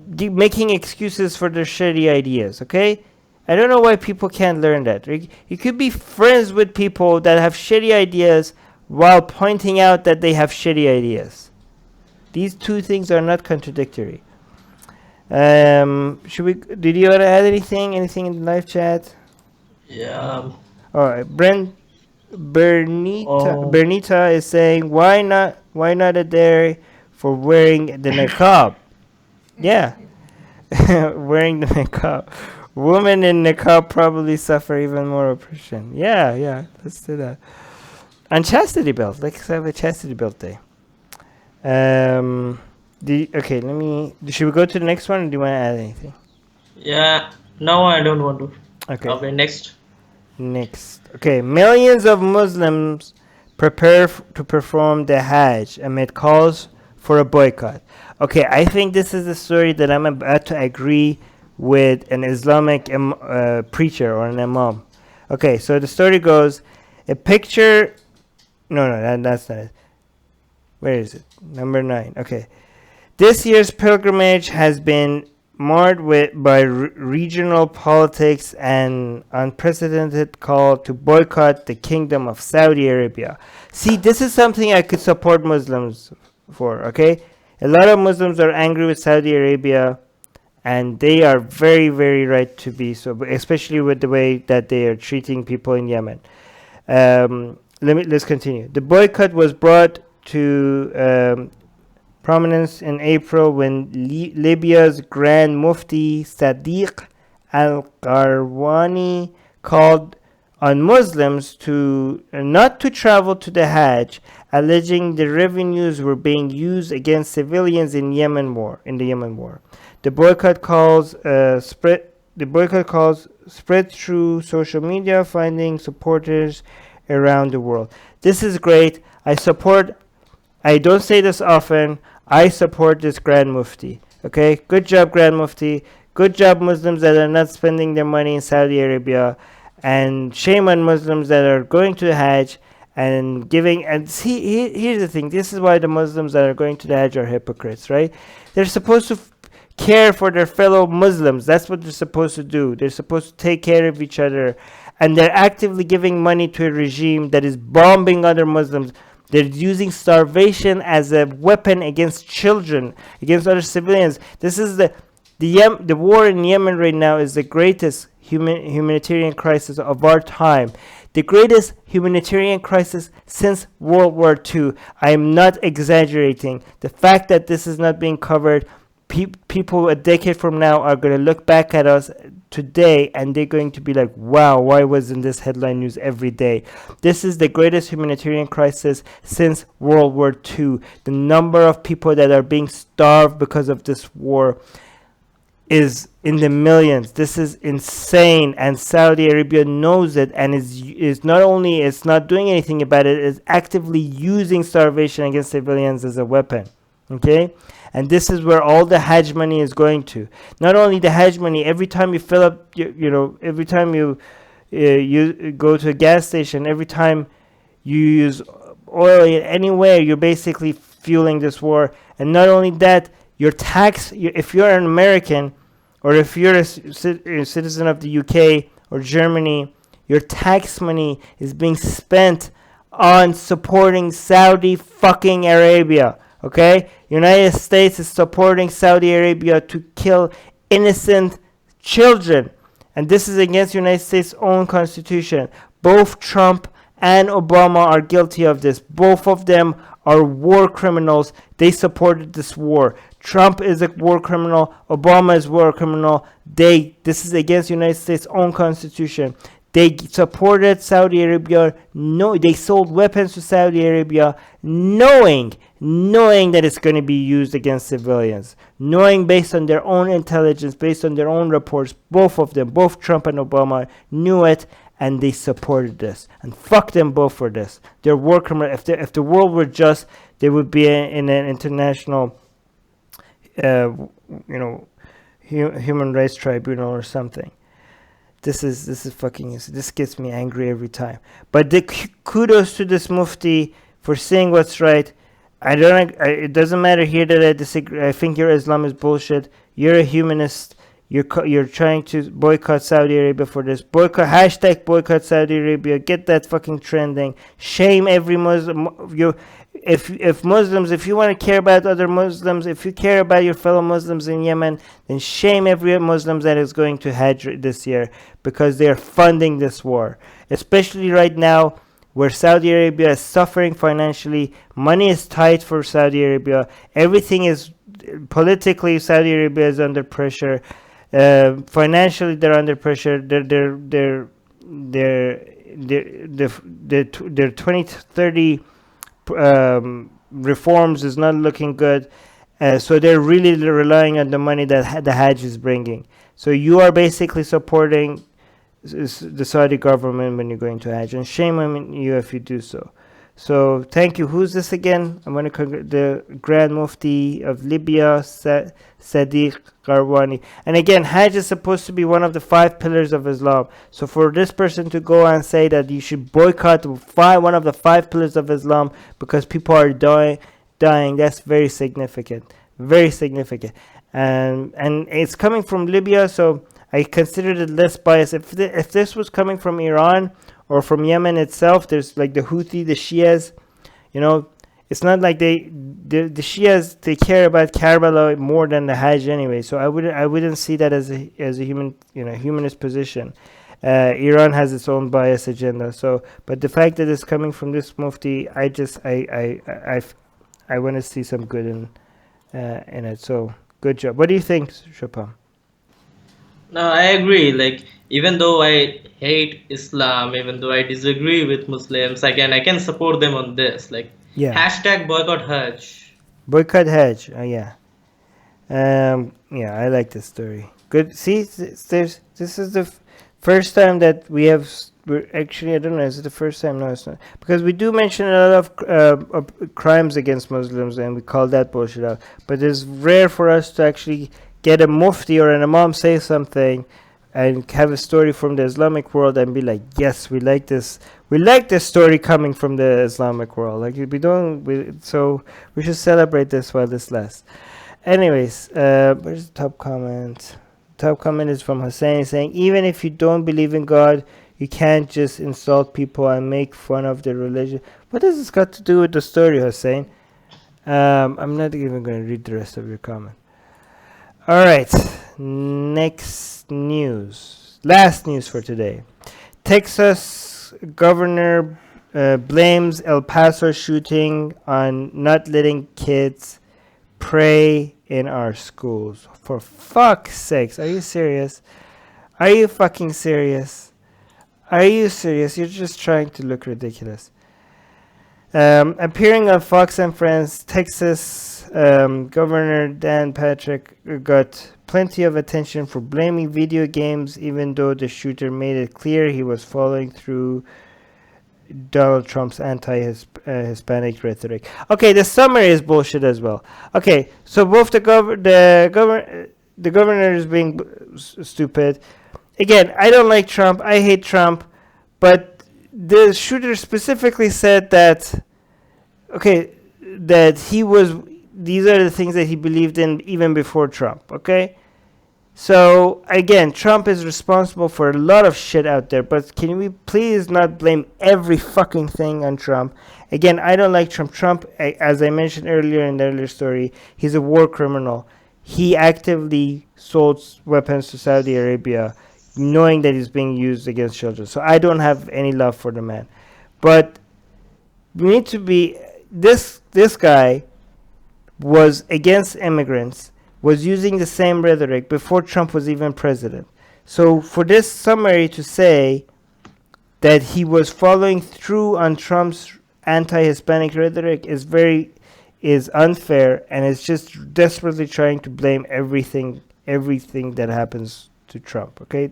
making excuses for their shitty ideas, okay? I don't know why people can't learn that. You could be friends with people that have shitty ideas while pointing out that they have shitty ideas. These two things are not contradictory. Did you want to add anything? Anything in the live chat? Yeah. Alright, Bernita is saying, why not a day for wearing the niqab? Yeah. Wearing the niqab. Women in niqab probably suffer even more oppression. Yeah, let's do that. And chastity belt. Let's have a chastity belt day. Should we go to the next one, or do you want to add anything? Yeah, no, I don't want to. Okay, next. Okay, millions of Muslims prepare to perform the Hajj amid calls for a boycott. Okay, I think this is a story that I'm about to agree with an Islamic preacher or an imam. Okay, so the story goes, a picture... No, that's not it. Where is it? Number 9. Okay. This year's pilgrimage has been marred by regional politics and unprecedented call to boycott the Kingdom of Saudi Arabia. See, this is something I could support Muslims for, okay? A lot of Muslims are angry with Saudi Arabia, and they are very, very right to be so, especially with the way that they are treating people in Yemen. Let's continue. The boycott was brought to prominence in April when Libya's Grand Mufti Sadiq al-Qarwani called on Muslims to not to travel to the Hajj, alleging the revenues were being used against civilians in the Yemen war. The boycott calls spread through social media, finding supporters around the world. This is great. I don't say this often. I support this Grand Mufti. Okay, good job, Grand Mufti. Good job, Muslims that are not spending their money in Saudi Arabia, and shame on Muslims that are going to the Hajj and giving. And see, here's the thing. This is why the Muslims that are going to the Hajj are hypocrites, right? They're supposed to care for their fellow Muslims. That's what they're supposed to do. They're supposed to take care of each other, and they're actively giving money to a regime that is bombing other Muslims. They're using starvation as a weapon against children, against other civilians. This is the war in Yemen right now is the greatest humanitarian crisis of our time. The greatest humanitarian crisis since World War II. I am not exaggerating. The fact that this is not being covered, people a decade from now are going to look back at us today and they're going to be like, wow, why wasn't this headline news every day? This is the greatest humanitarian crisis since World War II. The number of people that are being starved because of this war is in the millions. This is insane, and Saudi Arabia knows it, and is not only it's not doing anything about it, it's actively using starvation against civilians as a weapon. Okay, and this is where all the Hajj money is going to. Not only the Hajj money, every time you fill up, every time you go to a gas station, every time you use oil anywhere, you're basically fueling this war. And not only that, your tax, if you're an American, or if you're a citizen of the UK or Germany, your tax money is being spent on supporting Saudi fucking Arabia. Okay, United States is supporting Saudi Arabia to kill innocent children, and this is against United States' own constitution. Both Trump and Obama are guilty of this. Both of them are war criminals. They supported this war. Trump is a war criminal. Obama is war criminal. This is against the United States' own constitution. They supported Saudi Arabia. No, they sold weapons to Saudi Arabia, knowing that it's going to be used against civilians, knowing based on their own intelligence, based on their own reports. Both of them, both Trump and Obama, knew it, and they supported this. And fuck them both for this. They're war criminals. If the world were just, they would be in an international, human rights tribunal or something. This gets me angry every time. But the kudos to this Mufti for saying what's right. It doesn't matter here that I disagree. I think your Islam is bullshit. You're a humanist. You're trying to boycott Saudi Arabia for this. Hashtag boycott Saudi Arabia. Get that fucking trending. Shame every Muslim. If Muslims, if you want to care about other Muslims, if you care about your fellow Muslims in Yemen, then shame every Muslim that is going to Hajj this year, because they are funding this war. Especially right now, where Saudi Arabia is suffering financially. Money is tight for Saudi Arabia. Everything is politically, Saudi Arabia is under pressure. Financially, they're under pressure. Their 2030 reforms is not looking good. So they're really relying on the money that the Hajj is bringing. So you are basically supporting the Saudi government when you're going to Hajj, and shame on you if you do so. So thank you. Who's this again? I'm going to the Grand Mufti of Libya, Sadiq Garwani. And again, Hajj is supposed to be one of the 5 pillars of Islam. So for this person to go and say that you should boycott one of the 5 pillars of Islam because people are dying, that's very significant. Very significant. And it's coming from Libya, so I considered it less biased. If this was coming from Iran or from Yemen itself, there's like the Houthi, the Shias, it's not like the Shias, they care about Karbala more than the Hajj anyway. So I wouldn't see that as a humanist position. Iran has its own bias agenda. So, but the fact that it's coming from this Mufti, I want to see some good in it. So good job. What do you think, Shapam? No, I agree. Like, even though I hate Islam, even though I disagree with Muslims, I can support them on this. Like, Yeah. hashtag boycott Hajj. Boycott Hajj. Yeah. I like this story. Good. See, this is the first time that we're actually, I don't know, is it the first time? No, it's not. Because we do mention a lot of crimes against Muslims, and we call that bullshit out. But it's rare for us to actually get a mufti or an imam say something and have a story from the Islamic world and be like, yes, we like this story coming from the Islamic world. Like, so we should celebrate this while this lasts. Anyways, where's the top comment? Top comment is from Hussein, saying, even if you don't believe in God, you can't just insult people and make fun of their religion. What does this got to do with the story, Hussein? I'm not even going to read the rest of your comment. All right, next news. Last news for today. Texas governor blames El Paso shooting on not letting kids pray in our schools. For fuck's sakes, are you serious? Are you fucking serious? Are you serious? You're just trying to look ridiculous. Appearing on Fox and Friends, Texas Governor Dan Patrick got plenty of attention for blaming video games, even though the shooter made it clear he was following through Donald Trump's anti-Hispanic rhetoric. Okay, the summary is bullshit as well. Okay, so both the governor is being stupid. Again, I don't like Trump. I hate Trump, but the shooter specifically said that, these are the things that he believed in even before Trump, okay? So, again, Trump is responsible for a lot of shit out there, but can we please not blame every fucking thing on Trump? Again, I don't like Trump. Trump, as I mentioned earlier in the earlier story, he's a war criminal. He actively sold weapons to Saudi Arabia, knowing that he's being used against children. So I don't have any love for the man. But we need to be, this guy was against immigrants, was using the same rhetoric before Trump was even president. So for this summary to say that he was following through on Trump's anti-Hispanic rhetoric is unfair, and it's just desperately trying to blame everything that happens to Trump. Okay,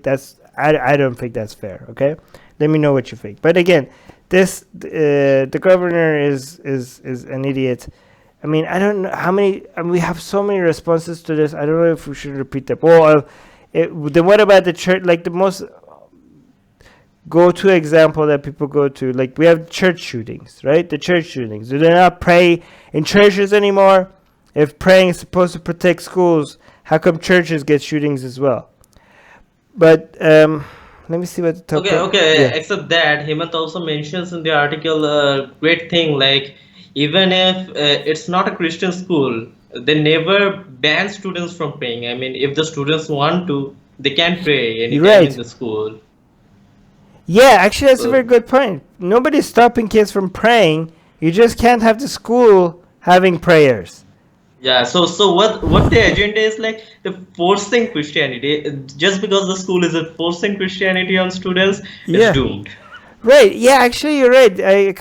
I don't think that's fair. Okay, let me know what you think. But again, the governor is an idiot. I mean, I don't know how many. I mean, we have so many responses to this. I don't know if we should repeat that. Well, then what about the church? Like the most go-to example that people go to, like we have church shootings, right? The church shootings. Do they not pray in churches anymore? If praying is supposed to protect schools, how come churches get shootings as well? But let me see what the top. Okay. Yeah. Except that, Hemant also mentions in the article a great thing, like even if it's not a Christian school, they never ban students from praying. I mean, if the students want to, they can pray anytime in the school. Yeah, actually, that's a very good point. Nobody's stopping kids from praying. You just can't have the school having prayers. Yeah, so what the agenda is, like the forcing Christianity, just because the school is forcing Christianity on students, it's doomed. Right, yeah, actually you're right. I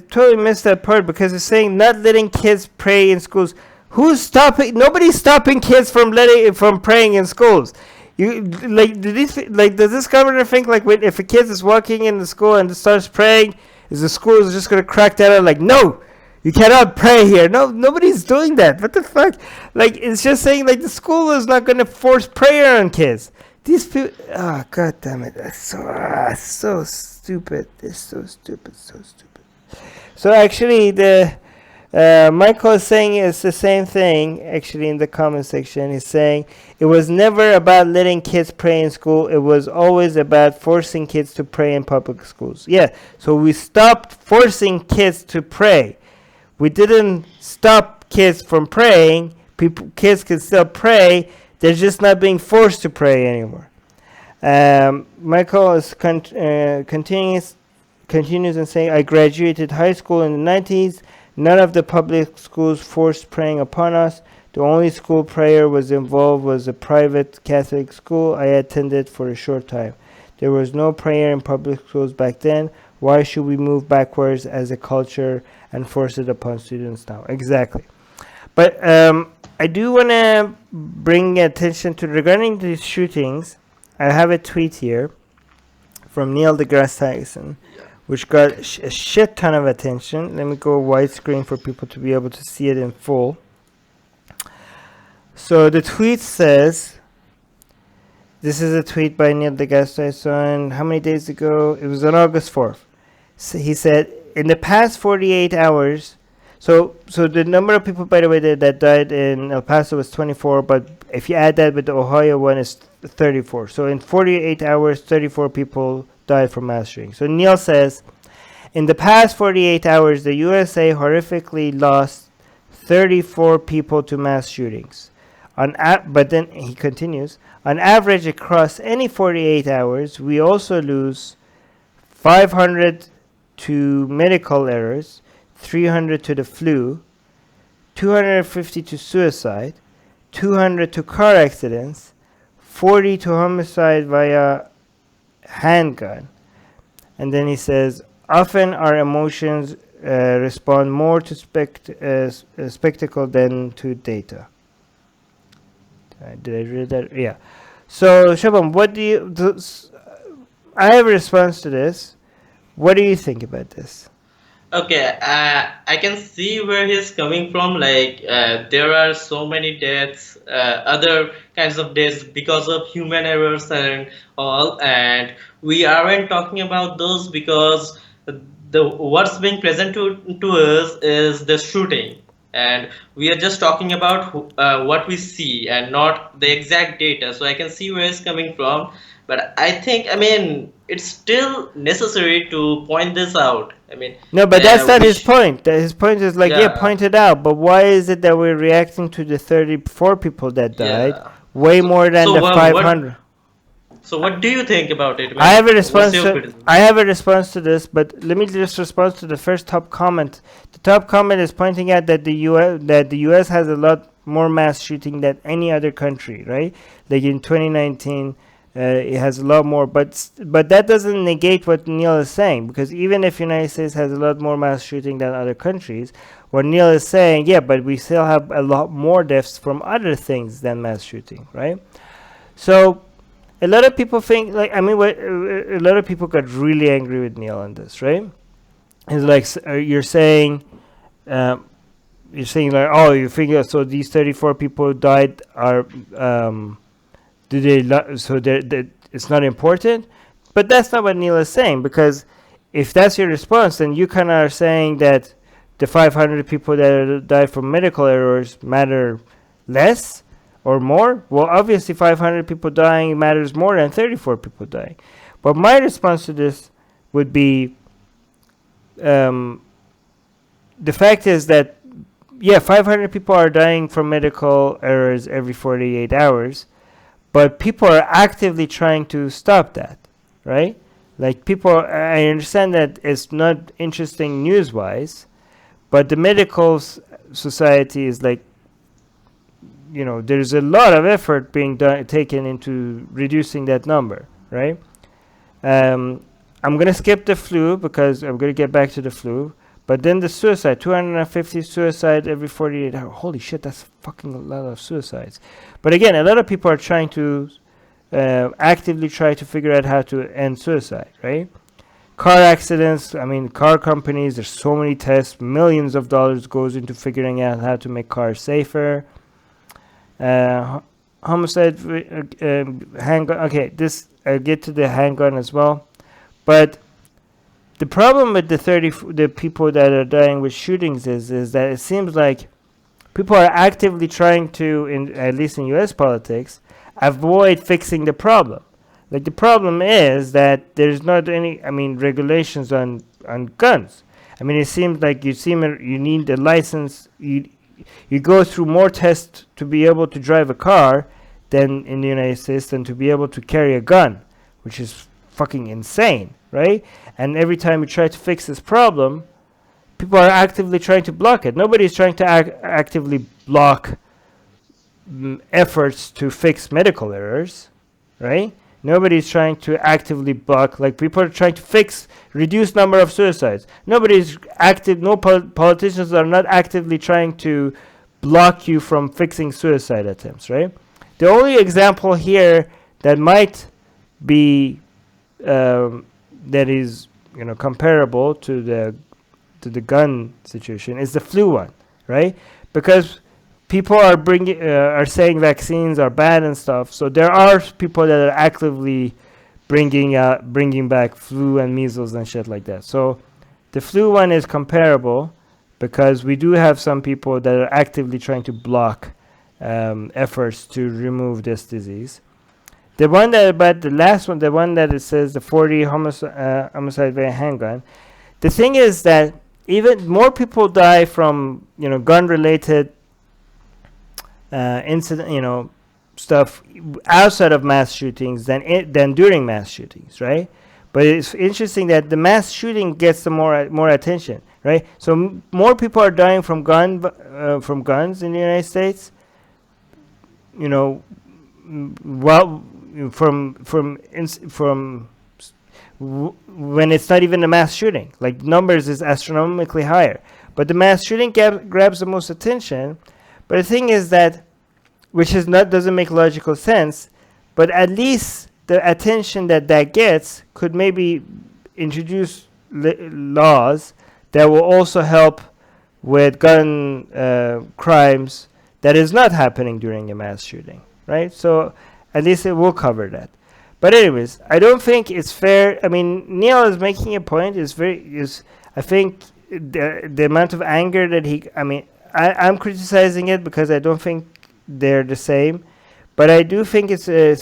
totally missed that part, because it's saying not letting kids pray in schools. Who's stopping? Nobody's stopping kids from praying in schools. You does this governor think like if a kid is walking in the school and starts praying, is the school just gonna crack that out like, no, you cannot pray here? No, nobody's doing that. What the fuck? Like, it's just saying like the school is not gonna force prayer on kids. These people, god damn it, that's so stupid. It's so stupid. So actually the Michael is saying it's the same thing, actually, in the comment section. He's saying it was never about letting kids pray in school. It was always about forcing kids to pray in public schools. Yeah, so we stopped forcing kids to pray. We didn't stop kids from praying. Kids can still pray. They're just not being forced to pray anymore. Michael is continues and saying, I graduated high school in the 90s. None of the public schools forced praying upon us. The only school prayer was involved was a private Catholic school I attended for a short time. There was no prayer in public schools back then. Why should we move backwards as a culture and force it upon students now? Exactly. But I do want to bring attention to, regarding these shootings, I have a tweet here from Neil deGrasse Tyson, which got a shit ton of attention. Let me go widescreen for people to be able to see it in full. So the tweet says, this is a tweet by Neil deGrasse Tyson, how many days ago? It was on August 4th. So he said, in the past 48 hours, so the number of people, by the way, that died in El Paso was 24, but if you add that with the Ohio one, it's 34. So in 48 hours, 34 people died from mass shootings. So Neil says, in the past 48 hours, the USA horrifically lost 34 people to mass shootings. But then he continues, on average across any 48 hours, we also lose 500 to medical errors, 300 to the flu, 250 to suicide, 200 to car accidents, 40 to homicide via handgun. And then he says, often our emotions respond more to spectacle than to data. Did I read that? Yeah. So Shabam, what do you I have a response to this. What do you think about this? Okay, I can see where he's coming from. Like, there are so many deaths, other kinds of deaths because of human errors and all, and we aren't talking about those because what's being present to us is the shooting, and we are just talking about what we see and not the exact data. So I can see where it's coming from, but I think, I mean, it's still necessary to point this out. I mean, no, but that's not his point. His point is like, yeah, point it out. But why is it that we're reacting to the 34 people that died way more than the 500? So what do you think about it, I man? have a What's response your to criticism? I have a response to this, but let me just respond to the first top comment. The top comment is pointing out that the US has a lot more mass shooting than any other country, right? Like in 2019, it has a lot more, but that doesn't negate what Neil is saying, because even if United States has a lot more mass shooting than other countries, what Neil is saying, yeah, but we still have a lot more deaths from other things than mass shooting, right? So a lot of people think, like, I mean, a lot of people got really angry with Neil on this, right? It's like um, you're saying like, oh, you figure so these 34 people died are do they so it's not important, but that's not what Neil is saying, because if that's your response, then you kind of are saying that the 500 people that died from medical errors matter less or more. Well, obviously 500 people dying matters more than 34 people dying. But my response to this would be, the fact is that, yeah, 500 people are dying from medical errors every 48 hours, but people are actively trying to stop that, right? Like, people, I understand that it's not interesting news-wise, but the medical society is like, there's a lot of effort being taken into reducing that number, right? I'm going to skip the flu because I'm going to get back to the flu. But then the suicide, 250 suicide every 48 hours. Holy shit, that's fucking a lot of suicides. But again, a lot of people are trying to actively try to figure out how to end suicide, right? Car accidents, I mean, car companies, there's so many tests, millions of dollars goes into figuring out how to make cars safer. Homicide, handgun. Okay, this I'll get to the handgun as well. But the problem with the people that are dying with shootings is that it seems like people are actively trying to, at least in U.S. politics, avoid fixing the problem. Like, the problem is that there's not any, regulations on guns. I mean, it seems like you need a license. You go through more tests to be able to drive a car than in the United States than to be able to carry a gun, which is fucking insane, right? And every time you try to fix this problem, people are actively trying to block it. Nobody's trying to actively block efforts to fix medical errors, right? Nobody's trying to actively block, like, people are trying to reduce number of suicides. Nobody's active, no politicians are not actively trying to block you from fixing suicide attempts, right? The only example here that might be, that is, comparable to the gun situation is the flu one, right? Because people are saying vaccines are bad and stuff. So there are people that are actively bringing back flu and measles and shit like that. So the flu one is comparable because we do have some people that are actively trying to block efforts to remove this disease. The last one, the one that it says the 40 homicide via handgun. The thing is that even more people die from gun-related incident, stuff outside of mass shootings than during mass shootings, right? But it's interesting that the mass shooting gets the more attention, right? So more people are dying from guns in the United States. When it's not even a mass shooting, like, numbers is astronomically higher, but the mass shooting grabs the most attention. But the thing is that, doesn't make logical sense, but at least the attention that gets could maybe introduce laws that will also help with gun crimes that is not happening during a mass shooting, right? So at least it will cover that. But anyways, I don't think it's fair. I mean, Neil is making a point. I think the amount of anger that I'm criticizing it because I don't think they're the same. But I do think it's a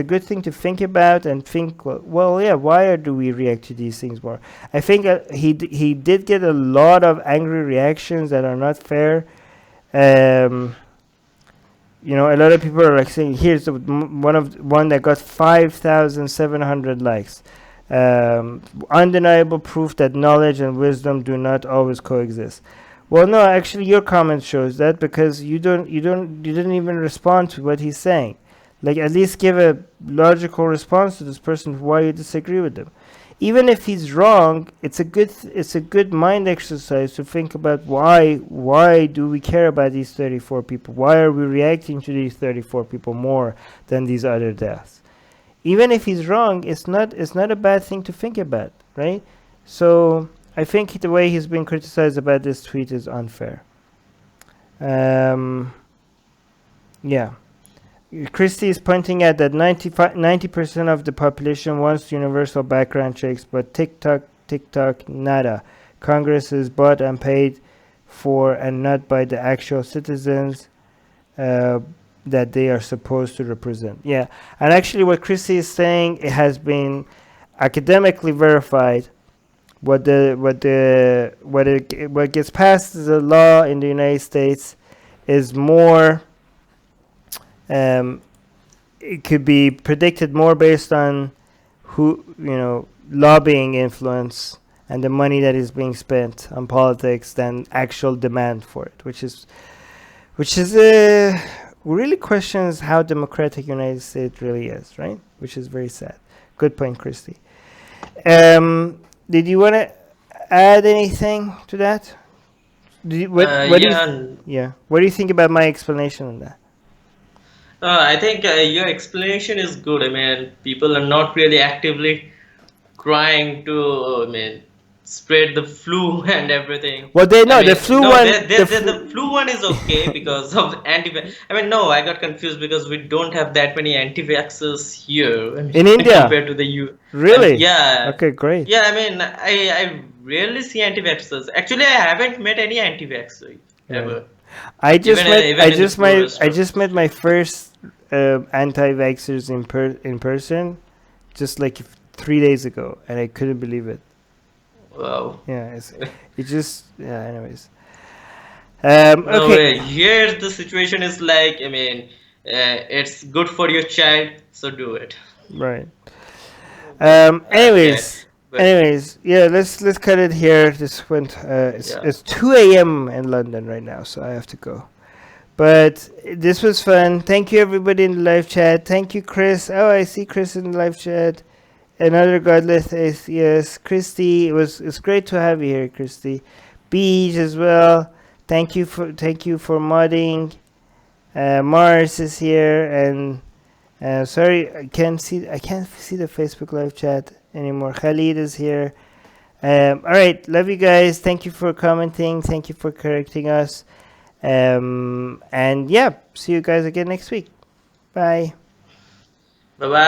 good thing to think about and think, well, yeah, why do we react to these things more? I think he did get a lot of angry reactions that are not fair. you know, a lot of people are like saying, here's one that got 5,700 likes. Undeniable proof that knowledge and wisdom do not always coexist. Well, no, actually, your comment shows that, because you didn't even respond to what he's saying. Like, at least give a logical response to this person why you disagree with them. Even if he's wrong, it's a good mind exercise to think about why do we care about these 34 people? Why are we reacting to these 34 people more than these other deaths? Even if he's wrong, it's not a bad thing to think about, right? So I think the way he's been criticized about this tweet is unfair. Yeah. Christie is pointing out that 90% of the population wants universal background checks, but TikTok, nada. Congress is bought and paid for and not by the actual citizens that they are supposed to represent. Yeah, and actually what Christie is saying, it has been academically verified. What gets passed as a law in the United States is more it could be predicted more based on who, lobbying influence and the money that is being spent on politics than actual demand for it, which is really questions how democratic United States really is, right? Which is very sad. Good point, Christy. Did you want to add anything to that? What do you think about my explanation on that? I think your explanation is good. I mean, people are not really actively trying to, spread the flu and everything. Well, the flu one. The flu one is okay because of I got confused because we don't have that many anti-vaxxers here. In India? Compared to the U. Really? Yeah. Okay, great. Yeah, I rarely see anti-vaxxers. Actually, I haven't met any anti-vaxxer ever. I just met my first anti-vaxxers in person just like 3 days ago, and I couldn't believe it. Wow. Yeah, anyways. No okay. way. Here the situation is like, it's good for your child, so do it. Right. Anyways, yeah, let's cut it here. This went. It's 2 a.m. in London right now, so I have to go. But this was fun. Thank you everybody in the live chat. Thank you, Chris. Oh, I see Chris in the live chat. Another godless atheist, Christy. It's great to have you here, Christy. Beach as well. Thank you for modding. Mars is here, and sorry I can't see the Facebook live chat anymore. Khalid is here. All right, love you guys. Thank you for commenting. Thank you for correcting us. And yeah, see you guys again next week. Bye. Bye bye.